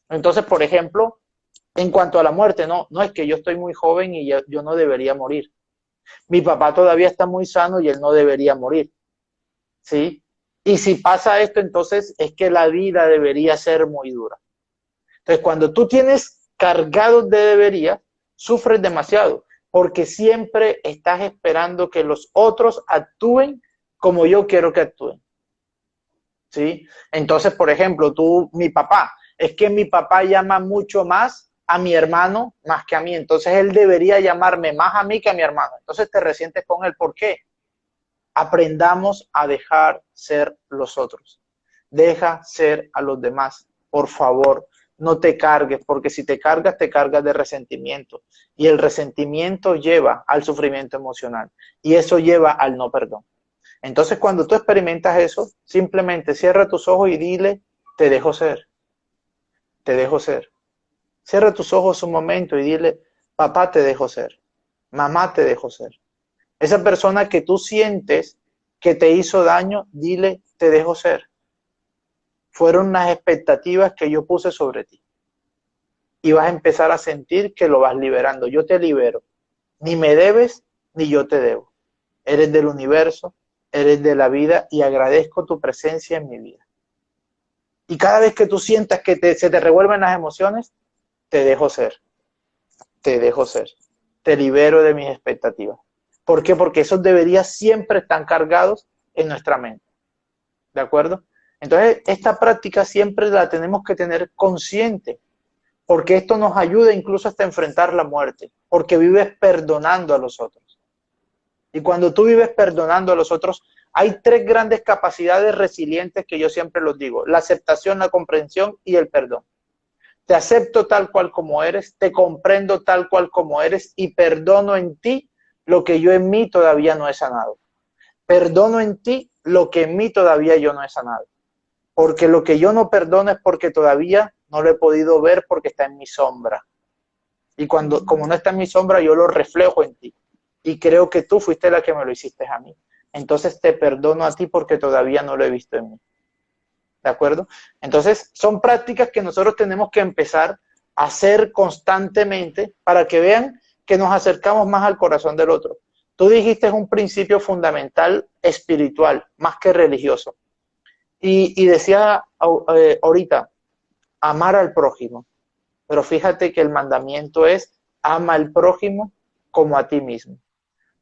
Entonces, por ejemplo, en cuanto a la muerte, no es que yo estoy muy joven y yo no debería morir. Mi papá todavía está muy sano y él no debería morir, ¿sí? Y si pasa esto, entonces es que la vida debería ser muy dura. Entonces, cuando tú tienes cargados de debería, sufres demasiado, porque siempre estás esperando que los otros actúen como yo quiero que actúen, ¿sí? Entonces, por ejemplo, mi papá, es que mi papá llama mucho más a mi hermano más que a mí, entonces él debería llamarme más a mí que a mi hermano. Entonces te resientes con él. ¿Por qué? Aprendamos a dejar ser los otros. Deja ser a los demás, por favor. No te cargues, porque si te cargas de resentimiento. Y el resentimiento lleva al sufrimiento emocional. Y eso lleva al no perdón. Entonces, cuando tú experimentas eso, simplemente cierra tus ojos y dile: te dejo ser. Te dejo ser. Cierra tus ojos un momento y dile: papá, te dejo ser. Mamá, te dejo ser. Esa persona que tú sientes que te hizo daño, dile: te dejo ser. Fueron unas expectativas que yo puse sobre ti. Y vas a empezar a sentir que lo vas liberando. Yo te libero. Ni me debes, ni yo te debo. Eres del universo, eres de la vida, y agradezco tu presencia en mi vida. Y cada vez que tú sientas que se te revuelven las emociones, te dejo ser. Te dejo ser. Te libero de mis expectativas. ¿Por qué? Porque esos deberías siempre están cargados en nuestra mente. ¿De acuerdo? Entonces, esta práctica siempre la tenemos que tener consciente, porque esto nos ayuda incluso hasta enfrentar la muerte, porque vives perdonando a los otros. Y cuando tú vives perdonando a los otros, hay tres grandes capacidades resilientes que yo siempre los digo: la aceptación, la comprensión y el perdón. Te acepto tal cual como eres, te comprendo tal cual como eres y perdono en ti lo que yo en mí todavía no he sanado. Perdono en ti lo que en mí todavía yo no he sanado. Porque lo que yo no perdono es porque todavía no lo he podido ver, porque está en mi sombra. Y como no está en mi sombra, yo lo reflejo en ti. Y creo que tú fuiste la que me lo hiciste a mí. Entonces te perdono a ti porque todavía no lo he visto en mí. ¿de acuerdo? Entonces, son prácticas que nosotros tenemos que empezar a hacer constantemente para que vean que nos acercamos más al corazón del otro. Tú dijiste es un principio fundamental espiritual, más que religioso. Y decía ahorita, amar al prójimo. Pero fíjate que el mandamiento es, ama al prójimo como a ti mismo.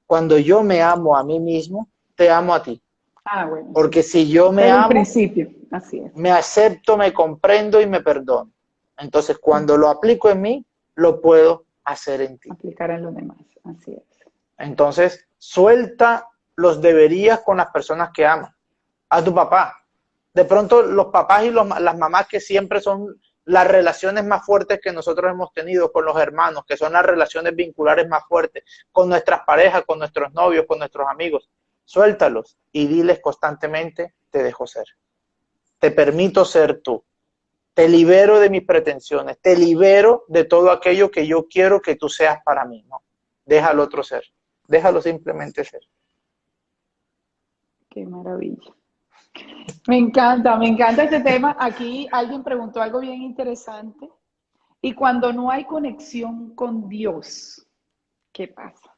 Cuando yo me amo a mí mismo, te amo a ti. Ah, bueno. Porque si yo me es amo, un principio, así es. me acepto, me comprendo y me perdono. Entonces, cuando lo aplico en mí, lo puedo hacer en ti. Aplicar en los demás, así es. Entonces, suelta los deberías con las personas que amas. A tu papá. De pronto, los papás y las mamás que siempre son las relaciones más fuertes que nosotros hemos tenido con los hermanos, que son las relaciones vinculares más fuertes, con nuestras parejas, con nuestros novios, con nuestros amigos. Suéltalos y diles constantemente, te dejo ser. Te permito ser tú. Te libero de mis pretensiones. Te libero de todo aquello que yo quiero que tú seas para mí. No, deja al otro ser. Déjalo simplemente ser. Qué maravilla. Me encanta este tema. Aquí alguien preguntó algo bien interesante. Y cuando no hay conexión con Dios, ¿qué pasa?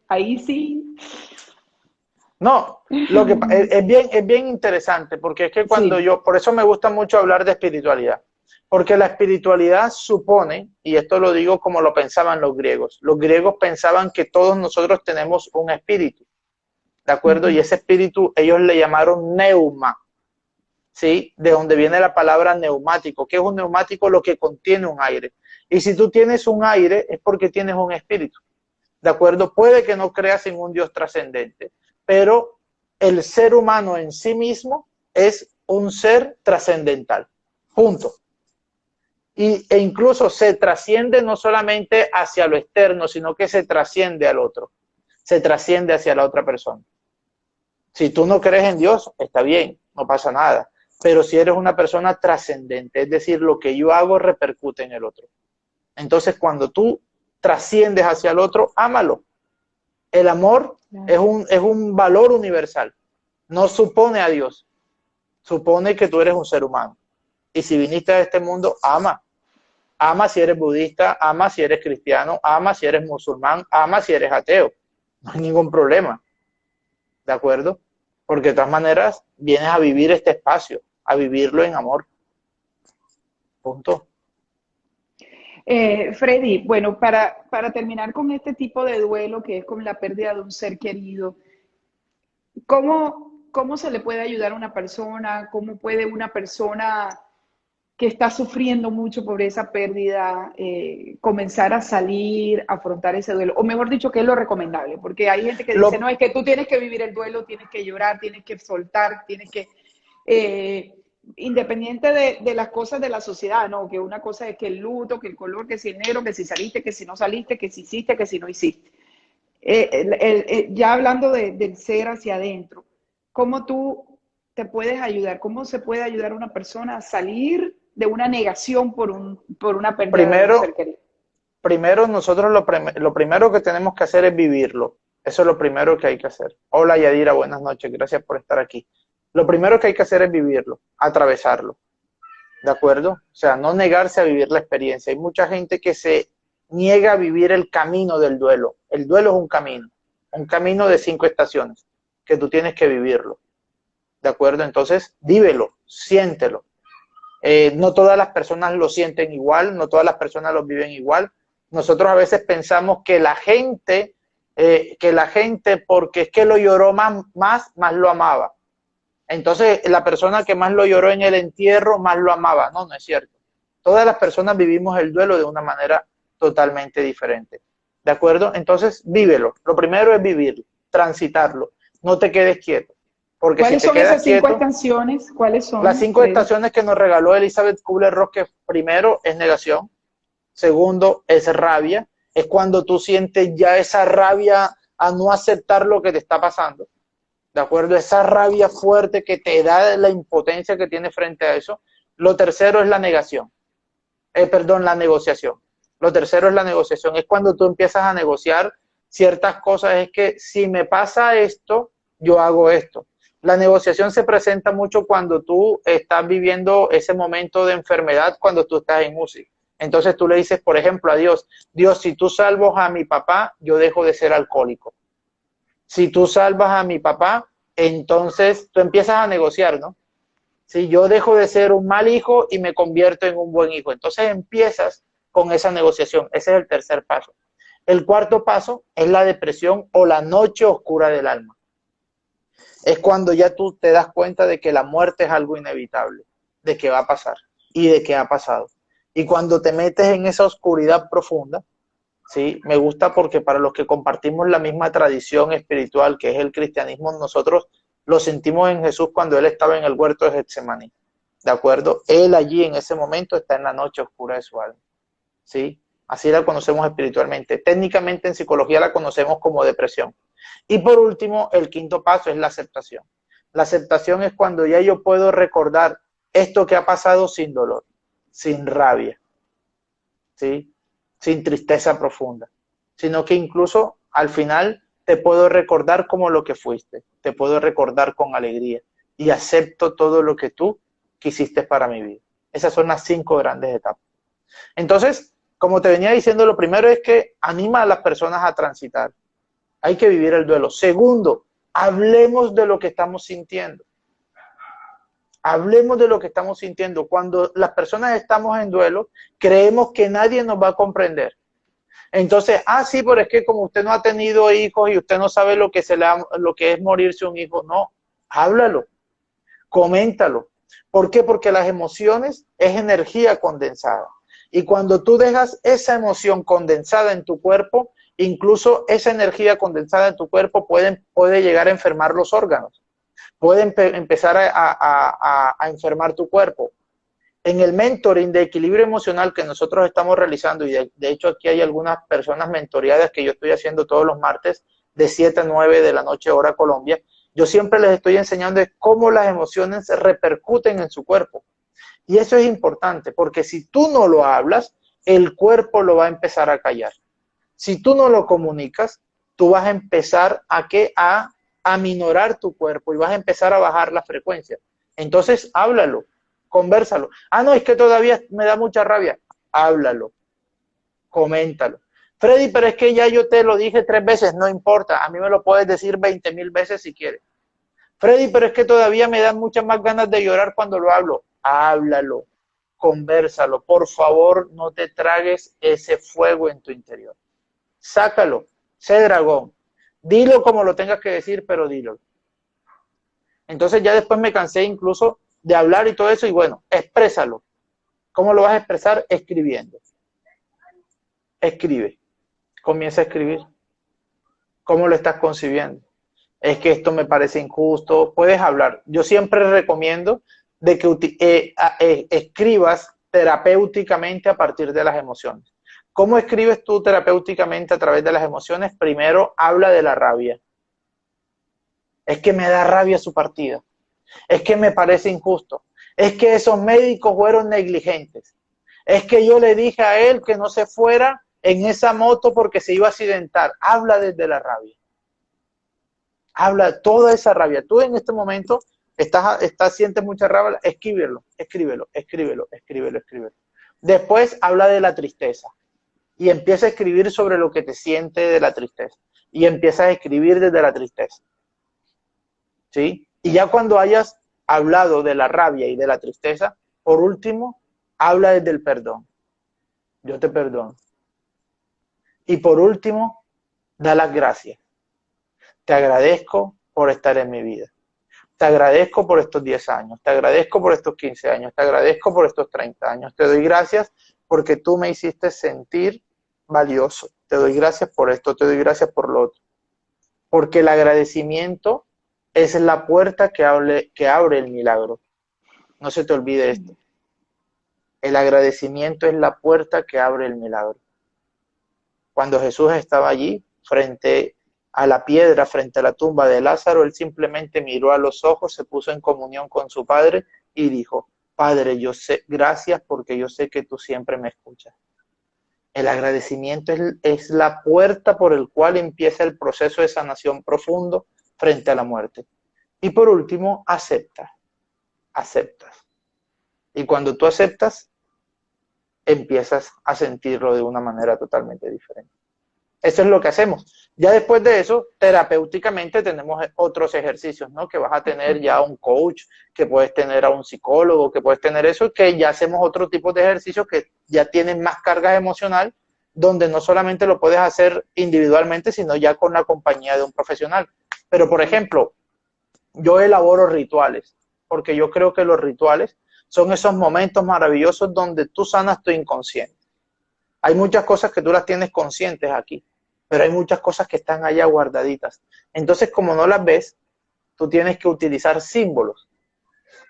Ahí sí. No, lo que es bien interesante, porque es que cuando Sí. por eso me gusta mucho hablar de espiritualidad, porque la espiritualidad supone, y esto lo digo como lo pensaban los griegos pensaban que todos nosotros tenemos un espíritu, ¿de acuerdo? Y ese espíritu ellos le llamaron neuma, ¿sí? De donde viene la palabra neumático. ¿Qué es un neumático? Lo que contiene un aire. Y si tú tienes un aire es porque tienes un espíritu, ¿de acuerdo? Puede que no creas en un Dios trascendente, pero el ser humano en sí mismo es un ser trascendental, punto. E incluso se trasciende no solamente hacia lo externo, sino que se trasciende al otro, se trasciende hacia la otra persona. Si tú no crees en Dios, está bien, no pasa nada, pero si eres una persona trascendente, es decir, lo que yo hago repercute en el otro. Entonces, cuando tú trasciendes hacia el otro, ámalo. El amor es un valor universal. No supone a Dios. Supone que tú eres un ser humano. Y si viniste a este mundo, ama. Ama si eres budista, ama si eres cristiano, ama si eres musulmán, ama si eres ateo. No hay ningún problema. ¿De acuerdo? Porque de todas maneras vienes a vivir este espacio, a vivirlo en amor. Punto. Freddy, bueno, para terminar con este tipo de duelo que es con la pérdida de un ser querido, ¿cómo se le puede ayudar a una persona? ¿Cómo puede una persona que está sufriendo mucho por esa pérdida comenzar a salir, a afrontar ese duelo? O mejor dicho, ¿qué es lo recomendable? Porque hay gente que dice, no, es que tú tienes que vivir el duelo, tienes que llorar, tienes que soltar, tienes que... independiente de las cosas de la sociedad, ¿no? Que una cosa es que el luto, que el color, que si el negro, que si saliste, que si no saliste, que si hiciste, que si no hiciste. Ya hablando del ser hacia adentro, ¿cómo tú te puedes ayudar? ¿Cómo se puede ayudar a una persona a salir de una negación por una pérdida de un ser querido? Primero nosotros lo primero que tenemos que hacer es vivirlo. Eso es lo primero que hay que hacer. Hola Yadira, buenas noches, gracias por estar aquí. Lo primero que hay que hacer es vivirlo, atravesarlo, ¿de acuerdo? O sea, no negarse a vivir la experiencia. Hay mucha gente que se niega a vivir el camino del duelo. El duelo es un camino de 5 estaciones, que tú tienes que vivirlo, ¿de acuerdo? Entonces, vívelo, siéntelo. No todas las personas lo sienten igual, no todas las personas lo viven igual. Nosotros a veces pensamos que la gente, porque es que lo lloró más lo amaba. Entonces, la persona que más lo lloró en el entierro, más lo amaba. No, no es cierto. Todas las personas vivimos el duelo de una manera totalmente diferente. ¿De acuerdo? Entonces, vívelo. Lo primero es vivirlo, transitarlo. No te quedes quieto. Porque ¿Cuáles si te son quedas esas 5 quieto, estaciones? ¿Cuáles son? las 5 estaciones que nos regaló Elizabeth Kubler-Ross, que primero es negación, segundo es rabia, es cuando tú sientes ya esa rabia a no aceptar lo que te está pasando. ¿De acuerdo? Esa rabia fuerte que te da la impotencia que tienes frente a eso. Lo tercero es la negación. La negociación. Lo tercero es la negociación. Es cuando tú empiezas a negociar ciertas cosas. Es que si me pasa esto, yo hago esto. La negociación se presenta mucho cuando tú estás viviendo ese momento de enfermedad, cuando tú estás en UCI. Entonces tú le dices, por ejemplo, a Dios, Dios, si tú salvas a mi papá, yo dejo de ser alcohólico. Si tú salvas a mi papá, entonces tú empiezas a negociar, ¿no? Si yo dejo de ser un mal hijo y me convierto en un buen hijo. Entonces empiezas con esa negociación. Ese es el tercer paso. El cuarto paso es la depresión o la noche oscura del alma. Es cuando ya tú te das cuenta de que la muerte es algo inevitable, de que va a pasar y de que ha pasado. Y cuando te metes en esa oscuridad profunda, ¿sí? Me gusta porque para los que compartimos la misma tradición espiritual que es el cristianismo, nosotros lo sentimos en Jesús cuando Él estaba en el huerto de Getsemaní, ¿de acuerdo? Él allí en ese momento está en la noche oscura de su alma, ¿sí? Así la conocemos espiritualmente. Técnicamente en psicología la conocemos como depresión. Y por último, el quinto paso es la aceptación. La aceptación es cuando ya yo puedo recordar esto que ha pasado sin dolor, sin rabia, ¿sí? Sin tristeza profunda, sino que incluso al final te puedo recordar como lo que fuiste, te puedo recordar con alegría y acepto todo lo que tú quisiste para mi vida. Esas son las 5 grandes etapas. Entonces, como te venía diciendo, lo primero es que anima a las personas a transitar. Hay que vivir el duelo. Segundo, hablemos de lo que estamos sintiendo. Hablemos de lo que estamos sintiendo. Cuando las personas estamos en duelo, creemos que nadie nos va a comprender. Entonces, sí, pero es que como usted no ha tenido hijos y usted no sabe lo que es morirse un hijo, no, háblalo, coméntalo. ¿Por qué? Porque las emociones es energía condensada. Y cuando tú dejas esa emoción condensada en tu cuerpo, incluso esa energía condensada en tu cuerpo puede llegar a enfermar los órganos. Puede empezar a enfermar tu cuerpo. En el mentoring de equilibrio emocional que nosotros estamos realizando, y de hecho aquí hay algunas personas mentoreadas que yo estoy haciendo todos los martes de 7 a 9 de la noche hora Colombia, yo siempre les estoy enseñando cómo las emociones se repercuten en su cuerpo. Y eso es importante, porque si tú no lo hablas, el cuerpo lo va a empezar a callar. Si tú no lo comunicas, tú vas a empezar a aminorar tu cuerpo y vas a empezar a bajar la frecuencia. Entonces, háblalo, convérsalo. No, es que todavía me da mucha rabia. Háblalo, coméntalo. Freddy, pero es que ya yo te lo dije 3 veces, no importa, a mí me lo puedes decir 20,000 veces si quieres. Freddy, pero es que todavía me dan muchas más ganas de llorar cuando lo hablo. Háblalo, convérsalo. Por favor, no te tragues ese fuego en tu interior. Sácalo, sé dragón. Dilo como lo tengas que decir, pero dilo. Entonces ya después me cansé incluso de hablar y todo eso, y bueno, exprésalo. ¿Cómo lo vas a expresar? Escribiendo. Escribe. Comienza a escribir. ¿Cómo lo estás concibiendo? Es que esto me parece injusto. Puedes hablar. Yo siempre recomiendo de que escribas terapéuticamente a partir de las emociones. ¿Cómo escribes tú terapéuticamente a través de las emociones? Primero, habla de la rabia. Es que me da rabia su partida. Es que me parece injusto. Es que esos médicos fueron negligentes. Es que yo le dije a él que no se fuera en esa moto porque se iba a accidentar. Habla desde la rabia. Habla toda esa rabia. Tú en este momento sientes mucha rabia. Escríbelo. Después habla de la tristeza. Y empieza a escribir sobre lo que te siente de la tristeza. Y empiezas a escribir desde la tristeza. ¿Sí? Y ya cuando hayas hablado de la rabia y de la tristeza, por último, habla desde el perdón. Yo te perdono. Y por último, da las gracias. Te agradezco por estar en mi vida. Te agradezco por estos 10 años. Te agradezco por estos 15 años. Te agradezco por estos 30 años. Te doy gracias porque tú me hiciste sentir valioso. Te doy gracias por esto. Te doy gracias por lo otro. Porque el agradecimiento es la puerta que abre el milagro. No se te olvide esto. El agradecimiento es la puerta que abre el milagro. Cuando Jesús estaba allí, frente a la piedra, frente a la tumba de Lázaro, él simplemente miró a los ojos, se puso en comunión con su Padre y dijo, Padre, yo sé, gracias porque yo sé que tú siempre me escuchas. El agradecimiento es la puerta por el cual empieza el proceso de sanación profundo frente a la muerte. Y por último, aceptas. Y cuando tú aceptas, empiezas a sentirlo de una manera totalmente diferente. Eso es lo que hacemos. Ya después de eso, terapéuticamente tenemos otros ejercicios, ¿no? Que vas a tener ya un coach, que puedes tener a un psicólogo, que puedes tener eso, que ya hacemos otro tipo de ejercicios que ya tienen más carga emocional, donde no solamente lo puedes hacer individualmente, sino ya con la compañía de un profesional. Pero, por ejemplo, yo elaboro rituales, porque yo creo que los rituales son esos momentos maravillosos donde tú sanas tu inconsciente. Hay muchas cosas que tú las tienes conscientes aquí, pero hay muchas cosas que están allá guardaditas. Entonces, como no las ves, tú tienes que utilizar símbolos.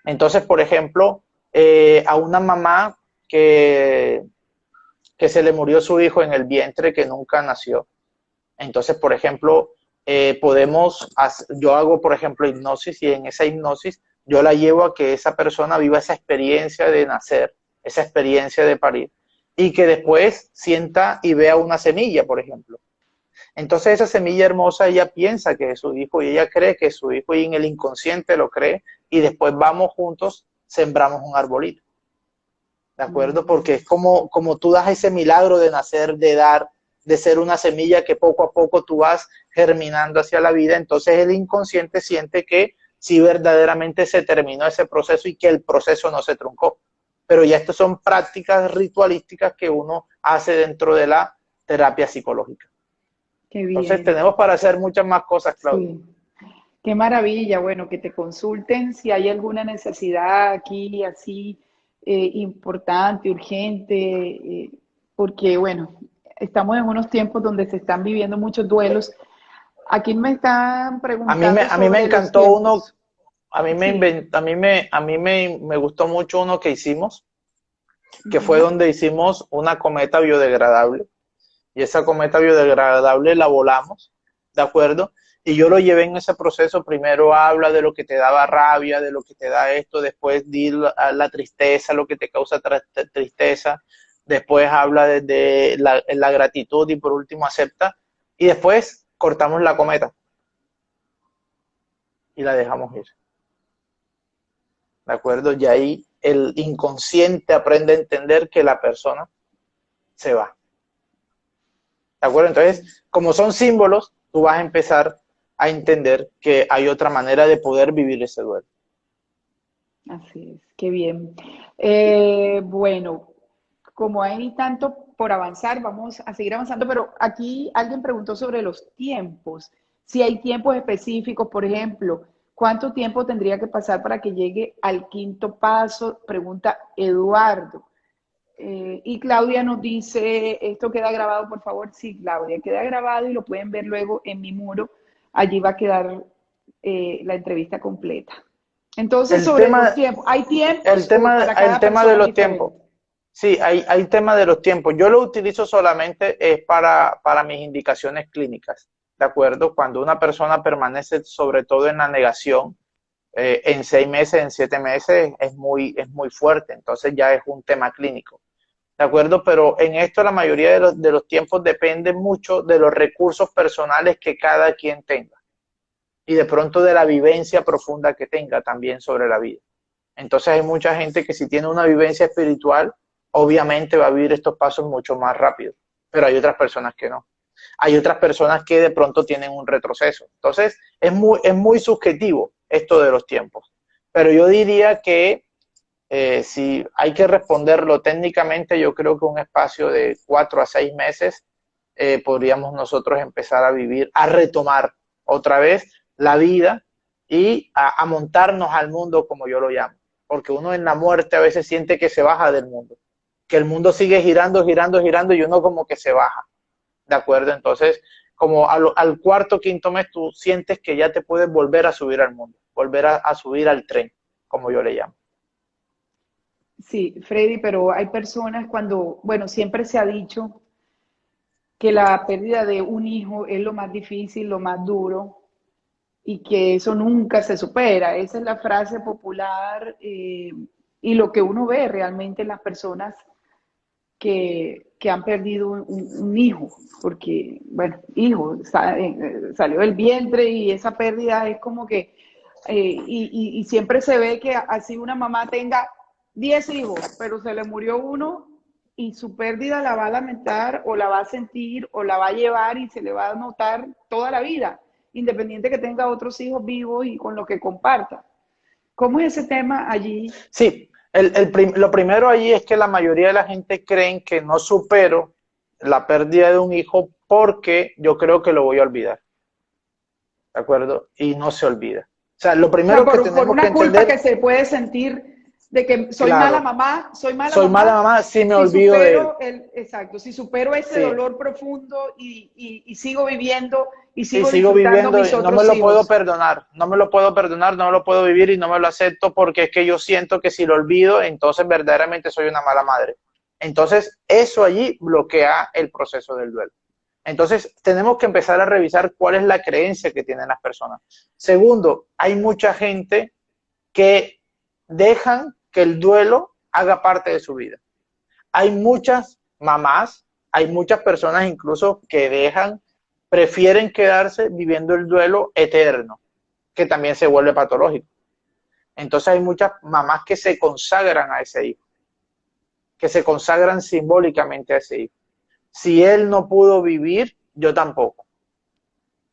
Entonces, por ejemplo, a una mamá que se le murió su hijo en el vientre que nunca nació. Entonces, por ejemplo, yo hago, por ejemplo, hipnosis, y en esa hipnosis yo la llevo a que esa persona viva esa experiencia de nacer, esa experiencia de parir, y que después sienta y vea una semilla, por ejemplo. Entonces esa semilla hermosa, ella piensa que es su hijo y ella cree que es su hijo y en el inconsciente lo cree, y después vamos juntos, sembramos un arbolito. ¿De acuerdo? Porque es como tú das ese milagro de nacer, de dar, de ser una semilla que poco a poco tú vas germinando hacia la vida. Entonces el inconsciente siente que sí verdaderamente se terminó ese proceso y que el proceso no se truncó. Pero ya estas son prácticas ritualísticas que uno hace dentro de la terapia psicológica. Qué bien. Entonces tenemos para hacer muchas más cosas, Claudia. Sí. Qué maravilla. Bueno, que te consulten si hay alguna necesidad aquí así importante, urgente, porque bueno, estamos en unos tiempos donde se están viviendo muchos duelos. Aquí me están preguntando A mí me sobre encantó los uno, tiempos. a mí Sí. me gustó mucho uno que hicimos, que fue donde hicimos una cometa biodegradable, y esa cometa biodegradable la volamos, ¿de acuerdo? Y yo lo llevé en ese proceso. Primero habla de lo que te daba rabia, de lo que te da esto, después di la tristeza, lo que te causa tristeza, después habla de la gratitud, y por último acepta, y después cortamos la cometa y la dejamos ir, ¿de acuerdo? Y ahí el inconsciente aprende a entender que la persona se va, ¿de acuerdo? Entonces, como son símbolos, tú vas a empezar a entender que hay otra manera de poder vivir ese duelo. Así es, qué bien. Bueno, como hay tanto por avanzar, vamos a seguir avanzando, pero aquí alguien preguntó sobre los tiempos. Si hay tiempos específicos, por ejemplo, ¿cuánto tiempo tendría que pasar para que llegue al quinto paso? Pregunta Eduardo. Y Claudia nos dice, ¿esto queda grabado, por favor? Sí, Claudia, queda grabado y lo pueden ver luego en mi muro. Allí va a quedar la entrevista completa. Entonces, El sobre los tema, tiempos, ¿hay tiempos o para el cada tema de persona es los tiempos. diferente? Sí, hay tema de los tiempos. Yo lo utilizo solamente para mis indicaciones clínicas, ¿de acuerdo? Cuando una persona permanece sobre todo en la negación, en 6 meses, en 7 meses, es muy fuerte. Entonces ya es un tema clínico, ¿de acuerdo? Pero en esto la mayoría de los tiempos depende mucho de los recursos personales que cada quien tenga, y de pronto de la vivencia profunda que tenga también sobre la vida. Entonces hay mucha gente que si tiene una vivencia espiritual, obviamente va a vivir estos pasos mucho más rápido, pero hay otras personas que no. Hay otras personas que de pronto tienen un retroceso. Entonces es muy subjetivo esto de los tiempos. Pero yo diría que si hay que responderlo técnicamente, yo creo que un espacio de 4 a 6 meses podríamos nosotros empezar a vivir, a retomar otra vez la vida y a montarnos al mundo, como yo lo llamo. Porque uno en la muerte a veces siente que se baja del mundo, que el mundo sigue girando, girando, girando, y uno como que se baja, ¿de acuerdo? Entonces, como al cuarto, quinto mes, tú sientes que ya te puedes volver a subir al mundo, volver a subir al tren, como yo le llamo. Sí, Freddy, pero hay personas cuando, bueno, siempre se ha dicho que la pérdida de un hijo es lo más difícil, lo más duro, y que eso nunca se supera. Esa es la frase popular y lo que uno ve realmente en las personas que que han perdido un hijo, porque, bueno, hijo, salió del vientre y esa pérdida es como que, y siempre se ve que así una mamá tenga 10 hijos, pero se le murió uno y su pérdida la va a lamentar o la va a sentir o la va a llevar y se le va a notar toda la vida, independiente que tenga otros hijos vivos y con lo que comparta. ¿Cómo es ese tema allí? Sí, lo primero allí es que la mayoría de la gente creen que no supero la pérdida de un hijo porque yo creo que lo voy a olvidar, ¿de acuerdo? Y no se olvida. O sea, lo O sea, primero que por tenemos que una culpa que entender, se puede sentir de que soy mala claro, mamá, soy mala mamá si me si olvido de él. supero exacto, si supero ese Sí, dolor profundo y sigo viviendo y y sigo sigo disfrutando viviendo, mis y no me otros lo puedo hijos. perdonar, no me lo puedo perdonar, no me lo puedo vivir y no me lo acepto porque es que yo siento que si lo olvido, entonces verdaderamente soy una mala madre. Entonces, eso allí bloquea el proceso del duelo. Entonces, tenemos que empezar a revisar cuál es la creencia que tienen las personas. Segundo, hay mucha gente que dejan que el duelo haga parte de su vida. Hay muchas mamás, hay muchas personas incluso que prefieren quedarse viviendo el duelo eterno, que también se vuelve patológico. Entonces hay muchas mamás que se consagran a ese hijo, que se consagran simbólicamente a ese hijo. Si él no pudo vivir, yo tampoco.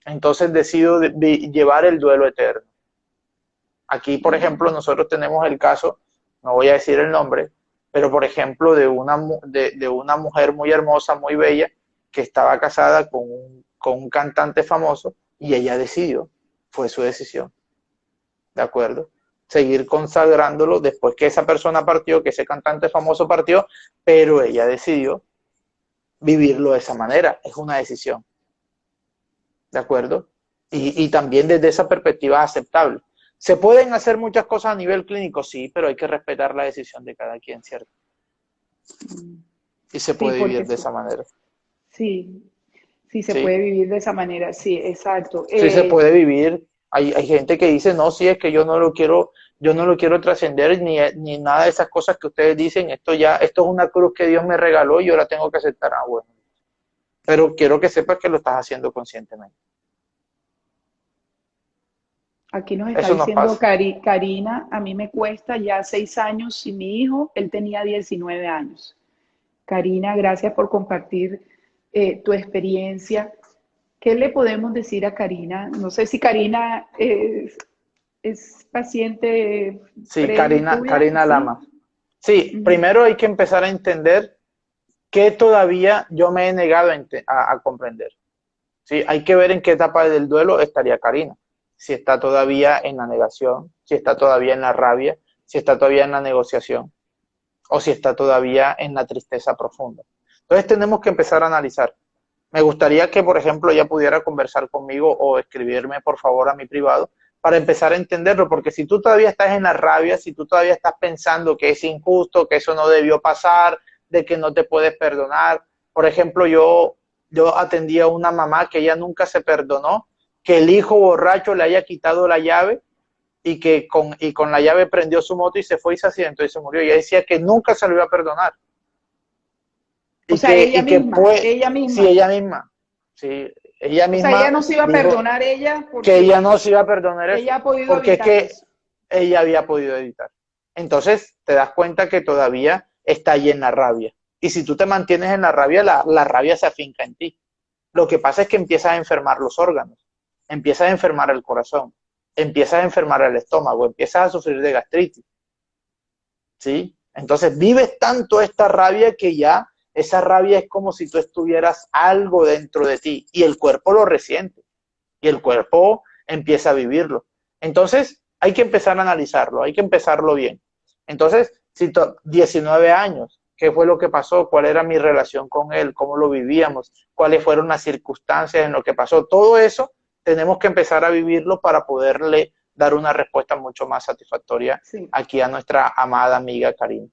Entonces decido llevar el duelo eterno. Aquí, por ejemplo, nosotros tenemos el caso, no voy a decir el nombre, pero por ejemplo de una mujer muy hermosa, muy bella, que estaba casada con un cantante famoso y ella decidió, fue su decisión, ¿de acuerdo? Seguir consagrándolo después que esa persona partió, que ese cantante famoso partió, pero ella decidió vivirlo de esa manera, es una decisión, ¿de acuerdo? Y también desde esa perspectiva es aceptable. ¿Se pueden hacer muchas cosas a nivel clínico? Sí, pero hay que respetar la decisión de cada quien, ¿cierto? Y se Sí, puede porque vivir de esa manera. sí, sí se puede Sí, vivir de esa manera, sí, exacto. sí se puede vivir. Hay gente que dice, no, sí, es que yo no lo quiero trascender ni nada de esas cosas que ustedes dicen, esto es una cruz que Dios me regaló y yo la tengo que aceptar. Ah, bueno. Pero quiero que sepas que lo estás haciendo conscientemente. Aquí nos está Eso nos diciendo pasa. Karina, a mí me cuesta ya 6 años sin mi hijo, él tenía 19 años. Karina, gracias por compartir tu experiencia. ¿Qué le podemos decir a Karina? No sé si Karina es paciente Sí, tuya, Karina ¿sí? Lama. Sí, Ujú. primero hay que empezar a entender que todavía yo me he negado a comprender. ¿Sí? Hay que ver en qué etapa del duelo estaría Karina. Si está todavía en la negación, si está todavía en la rabia, si está todavía en la negociación o si está todavía en la tristeza profunda. Entonces tenemos que empezar a analizar. Me gustaría que, por ejemplo, ella pudiera conversar conmigo o escribirme, por favor, a mi privado para empezar a entenderlo, porque si tú todavía estás en la rabia, si tú todavía estás pensando que es injusto, que eso no debió pasar, de que no te puedes perdonar. Por ejemplo, yo atendí a una mamá que ella nunca se perdonó, que el hijo borracho le haya quitado la llave y con la llave prendió su moto y se fue y se accidentó y se murió. Y ella decía que nunca se lo iba a perdonar. O sea, Y que pues, ella sí, misma. ella O sea, ella misma no se iba a dijo perdonar ella que ella porque no se iba a perdonar eso, ella ha podido porque es evitar que eso. ella había podido evitar. Entonces te das cuenta que todavía está allí en la rabia. Y si tú te mantienes en la rabia, la rabia se afinca en ti. Lo que pasa es que empiezas a enfermar los órganos, empiezas a enfermar el corazón, empiezas a enfermar el estómago, empiezas a sufrir de gastritis. ¿Sí? Entonces vives tanto esta rabia que ya esa rabia es como si tú estuvieras algo dentro de ti y el cuerpo lo resiente y el cuerpo empieza a vivirlo. Entonces hay que empezar a analizarlo, hay que empezarlo bien. Entonces, si 19 años, ¿qué fue lo que pasó? ¿Cuál era mi relación con él? ¿Cómo lo vivíamos? ¿Cuáles fueron las circunstancias en lo que pasó? Todo eso tenemos que empezar a vivirlo para poderle dar una respuesta mucho más satisfactoria Sí. aquí a nuestra amada amiga Karina.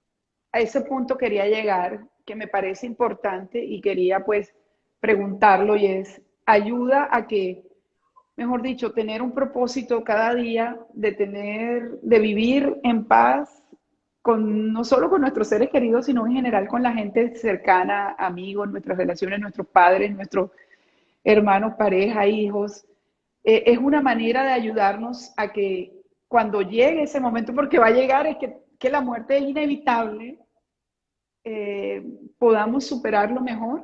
A ese punto quería llegar, que me parece importante y quería pues preguntarlo y es, ayuda a que, mejor dicho, tener un propósito cada día de vivir en paz, no solo con nuestros seres queridos, sino en general con la gente cercana, amigos, nuestras relaciones, nuestros padres, nuestros hermanos, pareja, hijos. Es una manera de ayudarnos a que cuando llegue ese momento, porque va a llegar, es que la muerte es inevitable, podamos superarlo mejor.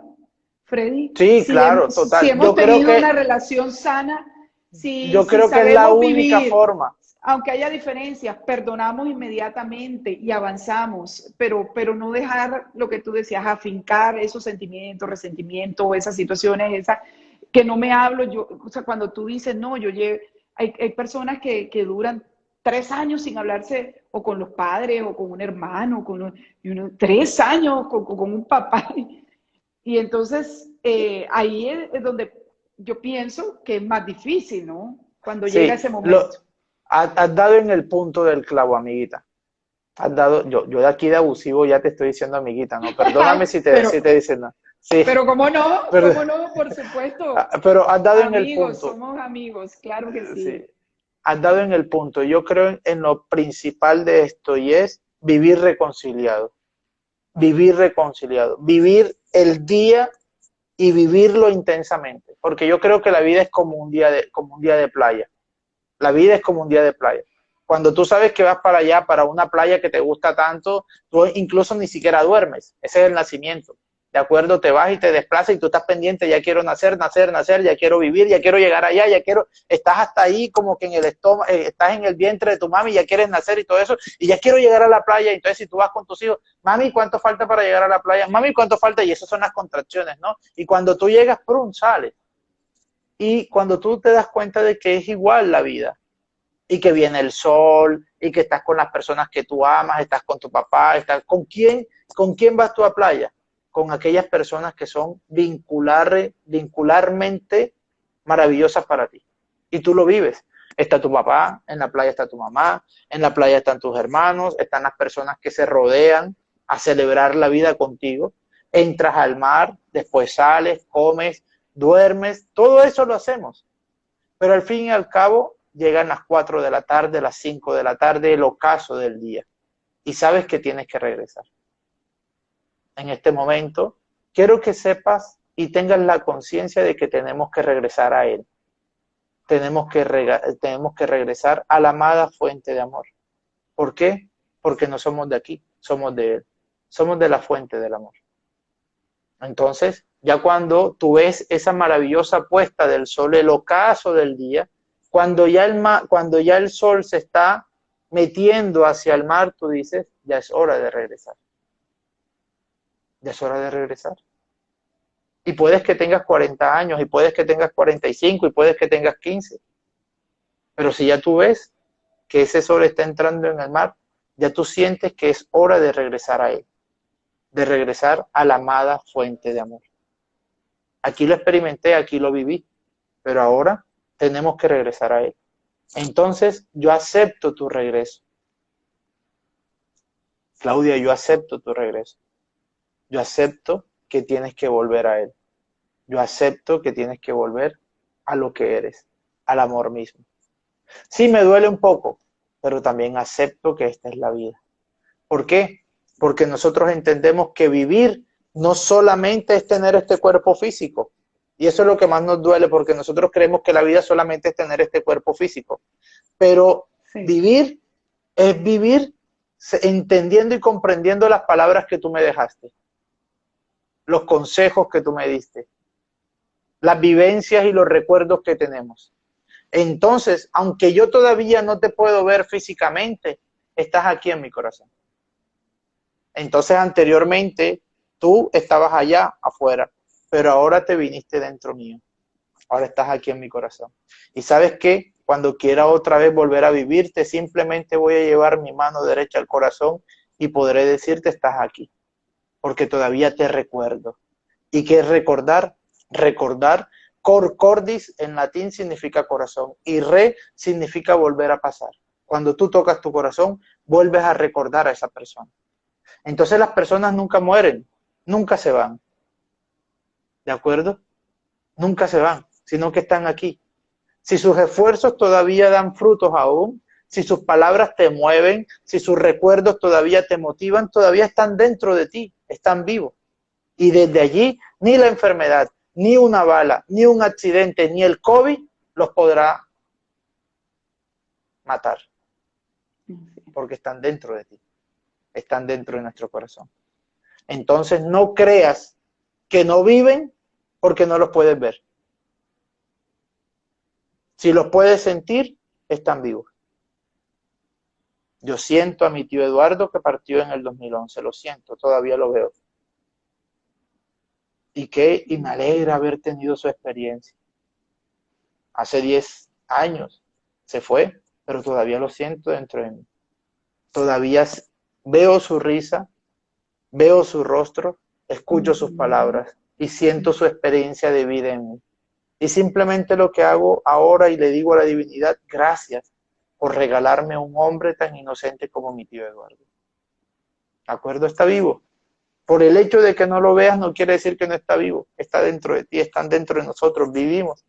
Freddy, Sí, claro, si total. hemos tenido una relación sana, si Yo creo que es la sabemos única vivir, forma. aunque haya diferencias, perdonamos inmediatamente y avanzamos, pero no dejar lo que tú decías, afincar esos sentimientos, resentimientos, esas situaciones, que no me hablo, o sea, cuando tú dices, no, hay personas que duran 3 años sin hablarse o con los padres o con un hermano, 3 años con un papá. Y entonces ahí es donde yo pienso que es más difícil, ¿no? Cuando llega Sí, ese momento. has dado en el punto del clavo, amiguita. Has dado, yo de aquí de abusivo ya te estoy diciendo amiguita, ¿no? Perdóname pero, si te dicen no. Sí, pero pero, cómo no, por supuesto. pero has dado en el Amigos, punto. somos amigos, claro que Sí, sí. has dado en el punto. Yo creo en lo principal de esto y es vivir reconciliado. Vivir reconciliado. Vivir el día y vivirlo intensamente. Porque yo creo que la vida es como un día de playa. La vida es como un día de playa. Cuando tú sabes que vas para allá, para una playa que te gusta tanto, tú incluso ni siquiera duermes. Ese es el nacimiento. ¿De acuerdo? Te vas y te desplazas y tú estás pendiente, ya quiero nacer, ya quiero vivir, ya quiero llegar allá, estás hasta ahí como que en el estómago, estás en el vientre de tu mami, ya quieres nacer y todo eso, y ya quiero llegar a la playa. Entonces, si tú vas con tus hijos, mami, ¿cuánto falta para llegar a la playa? Mami, ¿cuánto falta? Y esas son las contracciones, ¿no? Y cuando tú llegas, ¡prum!, sales. Y cuando tú te das cuenta de que es igual la vida, y que viene el sol, y que estás con las personas que tú amas, estás con tu papá, con quién vas tú a playa? Con aquellas personas que son vincularmente maravillosas para ti. Y tú lo vives. Está tu papá, en la playa está tu mamá, en la playa están tus hermanos, están las personas que se rodean a celebrar la vida contigo. Entras al mar, después sales, comes, duermes, todo eso lo hacemos. Pero al fin y al cabo llegan las 4 de la tarde, las 5 de la tarde, el ocaso del día. Y sabes que tienes que regresar. En este momento, quiero que sepas y tengas la conciencia de que tenemos que regresar a Él. Tenemos que regresar a la amada fuente de amor. ¿Por qué? Porque no somos de aquí, somos de Él. Somos de la fuente del amor. Entonces, ya cuando tú ves esa maravillosa puesta del sol, el ocaso del día, cuando ya el sol se está metiendo hacia el mar, tú dices, ya es hora de regresar. Ya es hora de regresar. Y puedes que tengas 40 años, y puedes que tengas 45, y puedes que tengas 15. Pero si ya tú ves que ese sol está entrando en el mar, ya tú sientes que es hora de regresar a él, de regresar a la amada fuente de amor. Aquí lo experimenté, aquí lo viví, pero ahora tenemos que regresar a él. Entonces, yo acepto tu regreso. Claudia, yo acepto tu regreso. Yo acepto que tienes que volver a él. Yo acepto que tienes que volver a lo que eres, al amor mismo. Sí, me duele un poco, pero también acepto que esta es la vida. ¿Por qué? Porque nosotros entendemos que vivir no solamente es tener este cuerpo físico. Y eso es lo que más nos duele, porque nosotros creemos que la vida solamente es tener este cuerpo físico. Pero sí, vivir es vivir entendiendo y comprendiendo las palabras que tú me dejaste, los consejos que tú me diste, las vivencias y los recuerdos que tenemos. Entonces, aunque yo todavía no te puedo ver físicamente, estás aquí en mi corazón. Entonces, anteriormente, tú estabas allá afuera, pero ahora te viniste dentro mío. Ahora estás aquí en mi corazón. Y ¿sabes qué? Cuando quiera otra vez volver a vivirte, simplemente voy a llevar mi mano derecha al corazón y podré decirte, estás aquí. Porque todavía te recuerdo. ¿Y qué es recordar? Recordar, cor cordis en latín significa corazón y re significa volver a pasar. Cuando tú tocas tu corazón, vuelves a recordar a esa persona. Entonces las personas nunca mueren, nunca se van. ¿De acuerdo? Nunca se van, sino que están aquí. Si sus esfuerzos todavía dan frutos aún, si sus palabras te mueven, si sus recuerdos todavía te motivan, todavía están dentro de ti, están vivos. Y desde allí, ni la enfermedad, ni una bala, ni un accidente, ni el COVID los podrá matar. Porque están dentro de ti, están dentro de nuestro corazón. Entonces no creas que no viven porque no los puedes ver. Si los puedes sentir, están vivos. Yo siento a mi tío Eduardo que partió en el 2011, lo siento, todavía lo veo. Y me alegra haber tenido su experiencia. Hace 10 años se fue, pero todavía lo siento dentro de mí. Todavía veo su risa, veo su rostro, escucho sus palabras y siento su experiencia de vida en mí. Y simplemente lo que hago ahora y le digo a la divinidad, gracias por regalarme un hombre tan inocente como mi tío Eduardo. ¿De acuerdo? Está vivo. Por el hecho de que no lo veas no quiere decir que no está vivo. Está dentro de ti, están dentro de nosotros, vivimos.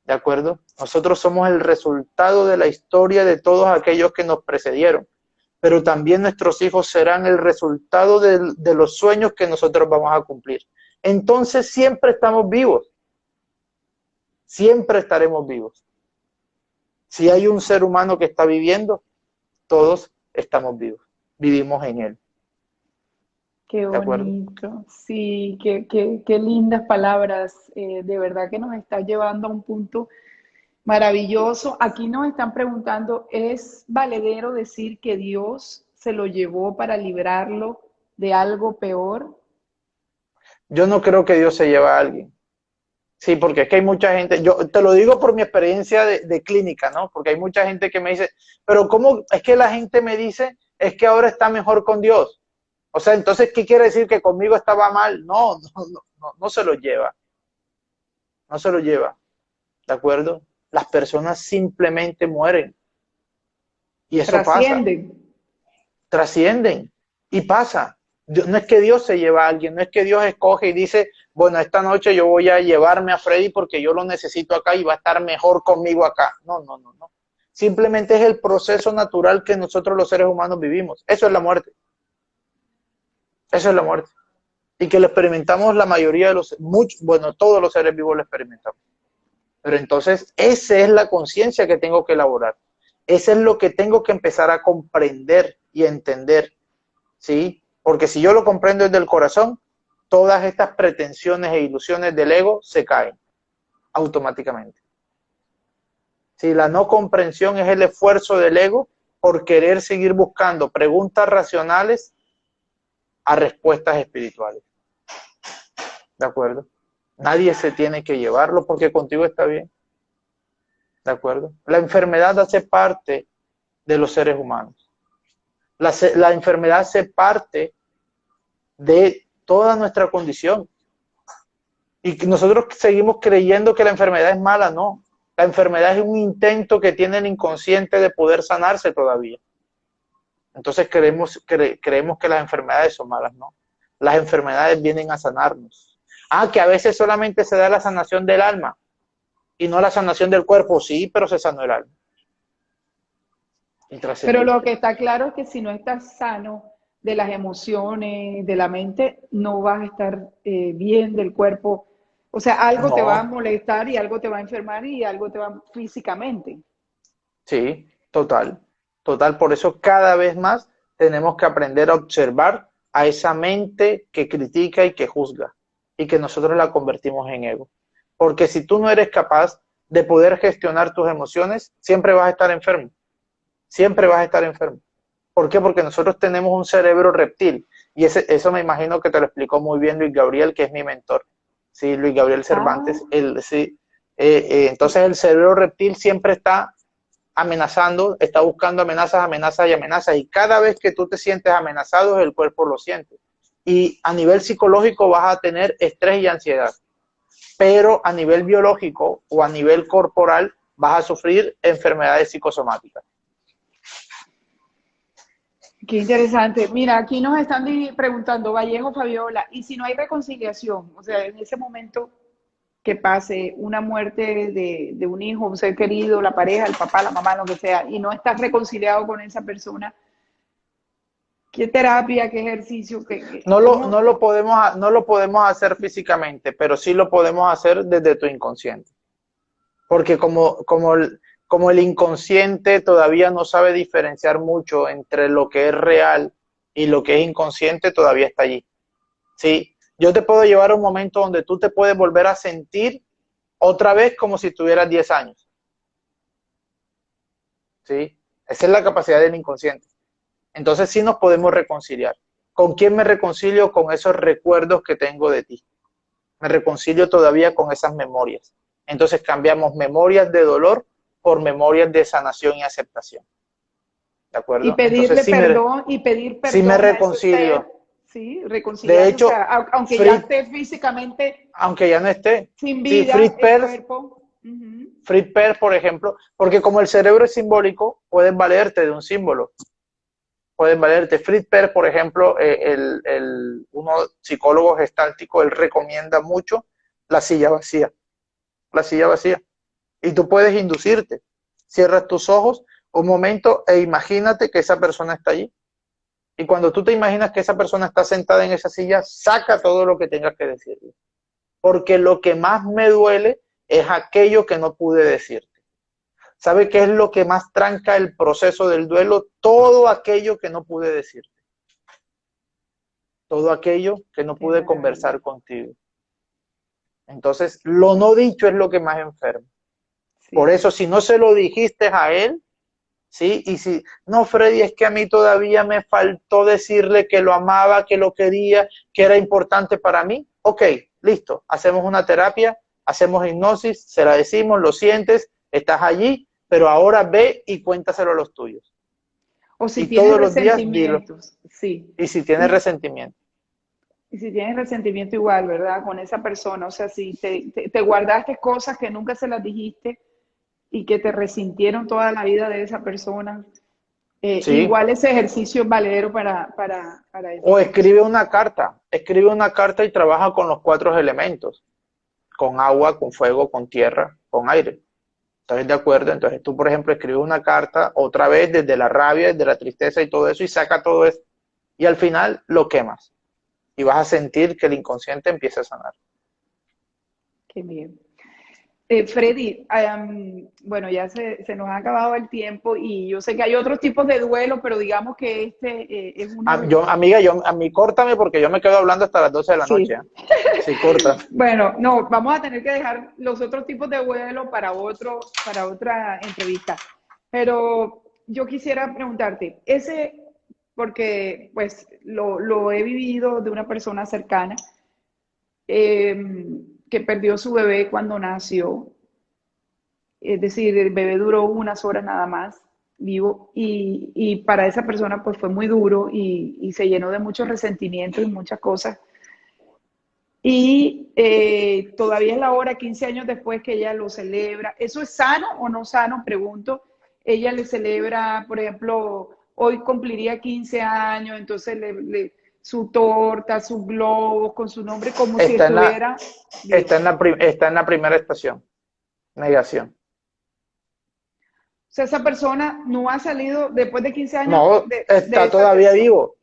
¿De acuerdo? Nosotros somos el resultado de la historia de todos aquellos que nos precedieron. Pero también nuestros hijos serán el resultado de los sueños que nosotros vamos a cumplir. Entonces siempre estamos vivos. Siempre estaremos vivos. Si hay un ser humano que está viviendo, todos estamos vivos. Vivimos en él. Qué bonito. Sí, qué lindas palabras. De verdad que nos está llevando a un punto maravilloso. Aquí nos están preguntando, ¿es valedero decir que Dios se lo llevó para librarlo de algo peor? Yo no creo que Dios se lleve a alguien. Sí, porque es que hay mucha gente, yo te lo digo por mi experiencia de clínica, ¿no? Porque hay mucha gente que me dice, pero ¿cómo es que la gente me dice, es que ahora está mejor con Dios? O sea, entonces, ¿qué quiere decir? ¿Que conmigo estaba mal? No se lo lleva. No se lo lleva. ¿De acuerdo? Las personas simplemente mueren. Y eso trascienden. pasa. Trascienden. Y pasa. No es que Dios se lleva a alguien, no es que Dios escoge y dice, bueno, esta noche yo voy a llevarme a Freddy porque yo lo necesito acá y va a estar mejor conmigo acá. No. Simplemente es el proceso natural que nosotros los seres humanos vivimos. Eso es la muerte. Eso es la muerte. Y que lo experimentamos la mayoría de todos los seres vivos lo experimentamos. Pero entonces, esa es la conciencia que tengo que elaborar. Eso es lo que tengo que empezar a comprender y a entender. ¿Sí? Porque si yo lo comprendo desde el corazón, todas estas pretensiones e ilusiones del ego se caen automáticamente. Si la no comprensión es el esfuerzo del ego por querer seguir buscando preguntas racionales a respuestas espirituales. ¿De acuerdo? Nadie se tiene que llevarlo porque contigo está bien. ¿De acuerdo? La enfermedad hace parte de los seres humanos. La enfermedad hace parte de toda nuestra condición. Y nosotros seguimos creyendo que la enfermedad es mala, no. La enfermedad es un intento que tiene el inconsciente de poder sanarse todavía. Entonces creemos que las enfermedades son malas, no. Las enfermedades vienen a sanarnos. Que a veces solamente se da la sanación del alma y no la sanación del cuerpo. Sí, pero se sanó el alma. Pero lo que está claro es que si no estás sano de las emociones, de la mente, no vas a estar bien del cuerpo. O sea, algo te va a molestar y algo te va a enfermar y algo te va físicamente. Sí, total. Por eso cada vez más tenemos que aprender a observar a esa mente que critica y que juzga y que nosotros la convertimos en ego. Porque si tú no eres capaz de poder gestionar tus emociones, siempre vas a estar enfermo. Siempre vas a estar enfermo. ¿Por qué? Porque nosotros tenemos un cerebro reptil. Y eso me imagino que te lo explicó muy bien Luis Gabriel, que es mi mentor. Sí, Luis Gabriel Cervantes. Entonces el cerebro reptil siempre está amenazando, está buscando amenazas. Y cada vez que tú te sientes amenazado, el cuerpo lo siente. Y a nivel psicológico vas a tener estrés y ansiedad. Pero a nivel biológico o a nivel corporal vas a sufrir enfermedades psicosomáticas. Qué interesante. Mira, aquí nos están preguntando, Vallejo, Fabiola, ¿y si no hay reconciliación? O sea, en ese momento, que pase una muerte de un hijo, un ser querido, la pareja, el papá, la mamá, lo que sea, y no estás reconciliado con esa persona, ¿qué terapia, qué ejercicio, No lo podemos hacer físicamente, pero sí lo podemos hacer desde tu inconsciente. Porque como el inconsciente todavía no sabe diferenciar mucho entre lo que es real y lo que es inconsciente, todavía está allí. ¿Sí? Yo te puedo llevar a un momento donde tú te puedes volver a sentir otra vez como si tuvieras 10 años. ¿Sí? Esa es la capacidad del inconsciente. Entonces sí nos podemos reconciliar. ¿Con quién me reconcilio? Con esos recuerdos que tengo de ti. Me reconcilio todavía con esas memorias. Entonces cambiamos memorias de dolor por memorias de sanación y aceptación. ¿De acuerdo? Y pedirle Entonces, perdón, y pedir perdón. Sí me reconcilio. Sí, reconciliar. De hecho, o sea, aunque ya esté físicamente. Aunque ya no esté. Sin vida, sí, el cuerpo. Fritz Perls, por ejemplo, porque como el cerebro es simbólico, puedes valerte de un símbolo. Pueden valerte. Fritz Perls, por ejemplo, uno psicólogo gestáltico, él recomienda mucho la silla vacía. La silla vacía. Y tú puedes inducirte. Cierras tus ojos un momento e imagínate que esa persona está allí. Y cuando tú te imaginas que esa persona está sentada en esa silla, saca todo lo que tengas que decirle. Porque lo que más me duele es aquello que no pude decirte. ¿Sabe qué es lo que más tranca el proceso del duelo? Todo aquello que no pude decirte. Todo aquello que no pude conversar contigo. Entonces, lo no dicho es lo que más enferma. Sí. Por eso, si no se lo dijiste a él, ¿sí? Y si, no, Freddy, es que a mí todavía me faltó decirle que lo amaba, que lo quería, que era importante para mí. Ok, listo. Hacemos una terapia, hacemos hipnosis, se la decimos, lo sientes, estás allí, pero ahora ve y cuéntaselo a los tuyos. O si tienes resentimientos, sí. Y si tienes resentimiento. Y si tienes resentimiento igual, ¿verdad? Con esa persona, o sea, si te guardaste cosas que nunca se las dijiste y que te resintieron toda la vida de esa persona, sí. Igual ese ejercicio es valedero para eso. O escribe una carta y trabaja con los 4 elementos, con agua, con fuego, con tierra, con aire. ¿Estás de acuerdo? Entonces tú, por ejemplo, escribes una carta otra vez desde la rabia, desde la tristeza y todo eso, y saca todo eso. Y al final lo quemas. Y vas a sentir que el inconsciente empieza a sanar. Qué bien. Freddy, bueno, ya se nos ha acabado el tiempo y yo sé que hay otros tipos de duelo, pero digamos que este es uno de los... Amiga, a mí córtame porque yo me quedo hablando hasta las 12 de la noche. Sí, corta. Bueno, no, vamos a tener que dejar los otros tipos de duelo para otra entrevista. Pero yo quisiera preguntarte, porque pues lo he vivido de una persona cercana, que perdió su bebé cuando nació, es decir, el bebé duró unas horas nada más vivo y para esa persona pues fue muy duro y se llenó de mucho resentimiento y muchas cosas. Y todavía es la hora, 15 años después, que ella lo celebra. ¿Eso es sano o no sano? Pregunto. Ella le celebra, por ejemplo, hoy cumpliría 15 años, entonces su torta, sus globos con su nombre, como si estuviera... Está en la primera estación, negación. O sea, esa persona no ha salido después de 15 años. No, está todavía vivo,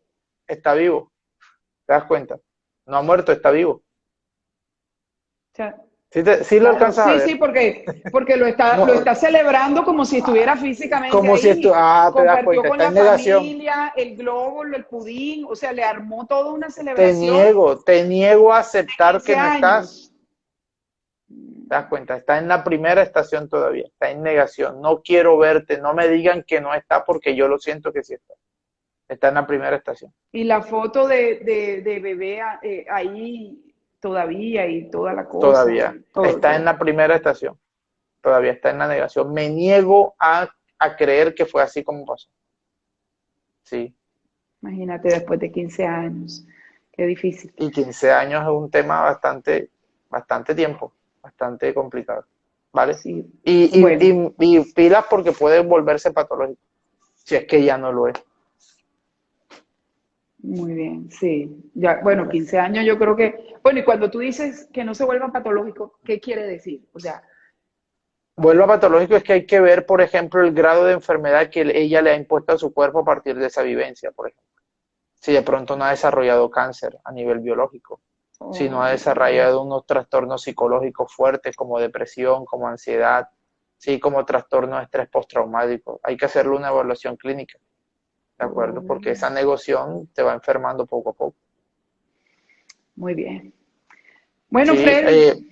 está vivo, ¿te das cuenta? No ha muerto, está vivo. O sea, ¿Sí lo alcanzas a ver? Sí, porque lo está celebrando como si estuviera físicamente como ahí. Si te das cuenta, con está en la negación. familia, el globo, el pudín, o sea, le armó toda una celebración. Te niego a aceptar que no años. estás. ¿Te das cuenta? Está en la primera estación todavía, está en negación. No quiero verte, no me digan que no está porque yo lo siento que sí está. Está en la primera estación. Y la foto de bebé ahí todavía y toda la cosa. Todavía. Está en la primera estación. Todavía está en la negación. Me niego a creer que fue así como pasó. Sí. Imagínate, después de 15 años. Qué difícil. Y 15 años es un tema bastante tiempo, bastante complicado. ¿Vale? Sí. Y pilas porque puede volverse patológico. Si es que ya no lo es. Muy bien, sí. Ya, bueno, 15 años yo creo que, bueno, y cuando tú dices que no se vuelva patológico, ¿qué quiere decir? O sea, Vuelvo a patológico es que hay que ver, por ejemplo, el grado de enfermedad que ella le ha impuesto a su cuerpo a partir de esa vivencia, por ejemplo. Si de pronto no ha desarrollado cáncer a nivel biológico, si no ha oh, desarrollado unos trastornos psicológicos fuertes como depresión, como ansiedad, sí, como trastorno de estrés postraumático. Hay que hacerle una evaluación clínica, ¿de acuerdo? oh, Porque esa negociación te va enfermando poco a poco. muy bien. Bueno, Sí, Freddy,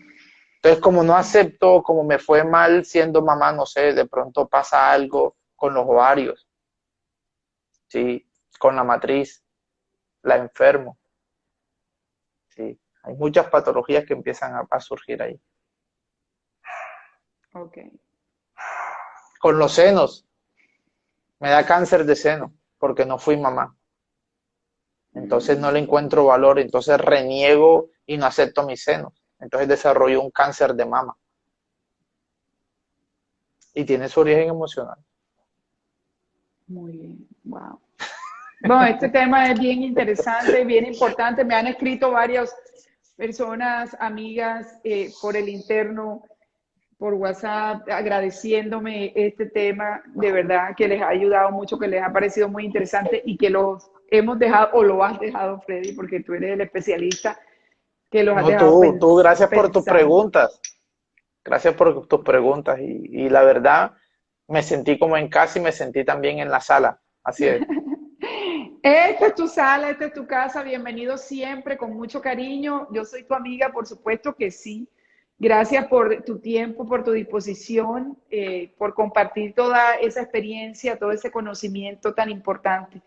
entonces como no acepto, como me fue mal siendo mamá, no sé, de pronto pasa algo con los ovarios, sí, con la matriz, la enfermo, sí. Hay muchas patologías que empiezan a surgir ahí. ok. Con los senos, me da cáncer de seno porque no fui mamá. Entonces no le encuentro valor, entonces reniego y no acepto mis senos. Entonces desarrollo un cáncer de mama y tiene su origen emocional. Muy bien, wow. Bueno, este tema es bien interesante, bien importante. Me han escrito varias personas, amigas, por el interno, por WhatsApp, agradeciéndome este tema, de verdad que les ha ayudado mucho, que les ha parecido muy interesante y que los hemos dejado, o lo has dejado, Freddy, porque tú eres el especialista, que los has No, dejado tú, gracias por tus pensando. preguntas. Gracias por tus preguntas. Y la verdad, me sentí como en casa y me sentí también en la sala. Así es. Esta es tu sala, esta es tu casa, bienvenido siempre, con mucho cariño. Yo soy tu amiga, por supuesto que sí. Gracias por tu tiempo, por tu disposición, por compartir toda esa experiencia, todo ese conocimiento tan importante.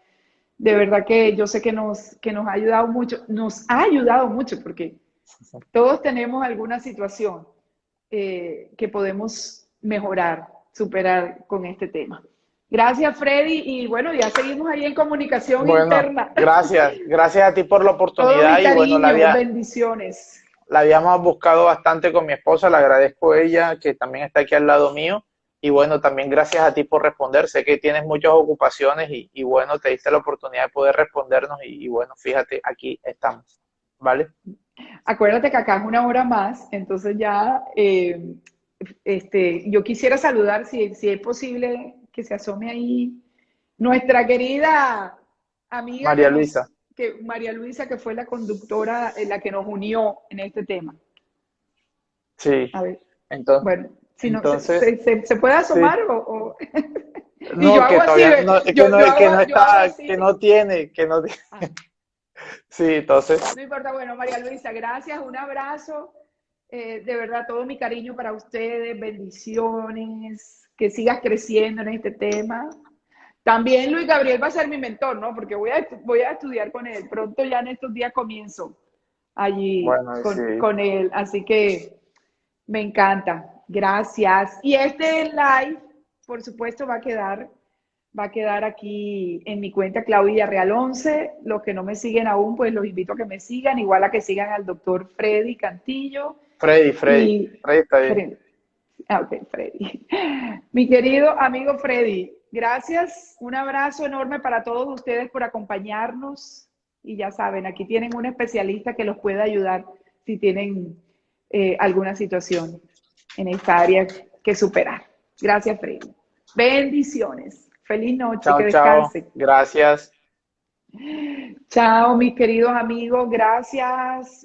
De verdad que yo sé que nos ha ayudado mucho, porque todos tenemos alguna situación que podemos mejorar, superar con este tema. Gracias, Freddy, y bueno, ya seguimos ahí en comunicación Bueno, interna. gracias. Gracias a ti por la Todo mi oportunidad y bueno, cariño, bendiciones. la habíamos buscado bastante con mi esposa, le agradezco a ella que también está aquí al lado mío y bueno, también gracias a ti por responder, sé que tienes muchas ocupaciones y bueno, te diste la oportunidad de poder respondernos y bueno, fíjate, aquí estamos, ¿vale? Acuérdate que acá es una hora más, entonces ya yo quisiera saludar, si es posible, que se asome ahí nuestra querida amiga María Luisa, María Luisa, que fue la conductora, la que nos unió en este tema. sí, A ver, entonces, bueno, si no, entonces, se puede sí, asomar o... Y yo no, que hago así, todavía, no, es que no yo hago está, así. que no tiene, Ah, sí, entonces, no importa, bueno, María Luisa, gracias, un abrazo, de verdad, todo mi cariño para ustedes, bendiciones, que sigas creciendo en este tema. También Luis Gabriel va a ser mi mentor, ¿no? Porque voy a estudiar con él. Pronto ya en estos días comienzo allí bueno, sí, con él. Así que me encanta. Gracias. Y este live, por supuesto, va a quedar aquí en mi cuenta Claudia Real 11. Los que no me siguen aún, pues los invito a que me sigan, igual a que sigan al doctor Freddy Cantillo. Freddy Y está bien. Freddy. Ah, ok, Freddy. Mi querido amigo Freddy, gracias. Un abrazo enorme para todos ustedes por acompañarnos. Y ya saben, aquí tienen un especialista que los puede ayudar si tienen alguna situación en esta área que superar. Gracias, Freddy. Bendiciones. Feliz noche, que Chao, chao, descansen. gracias. Chao, mis queridos amigos. Gracias.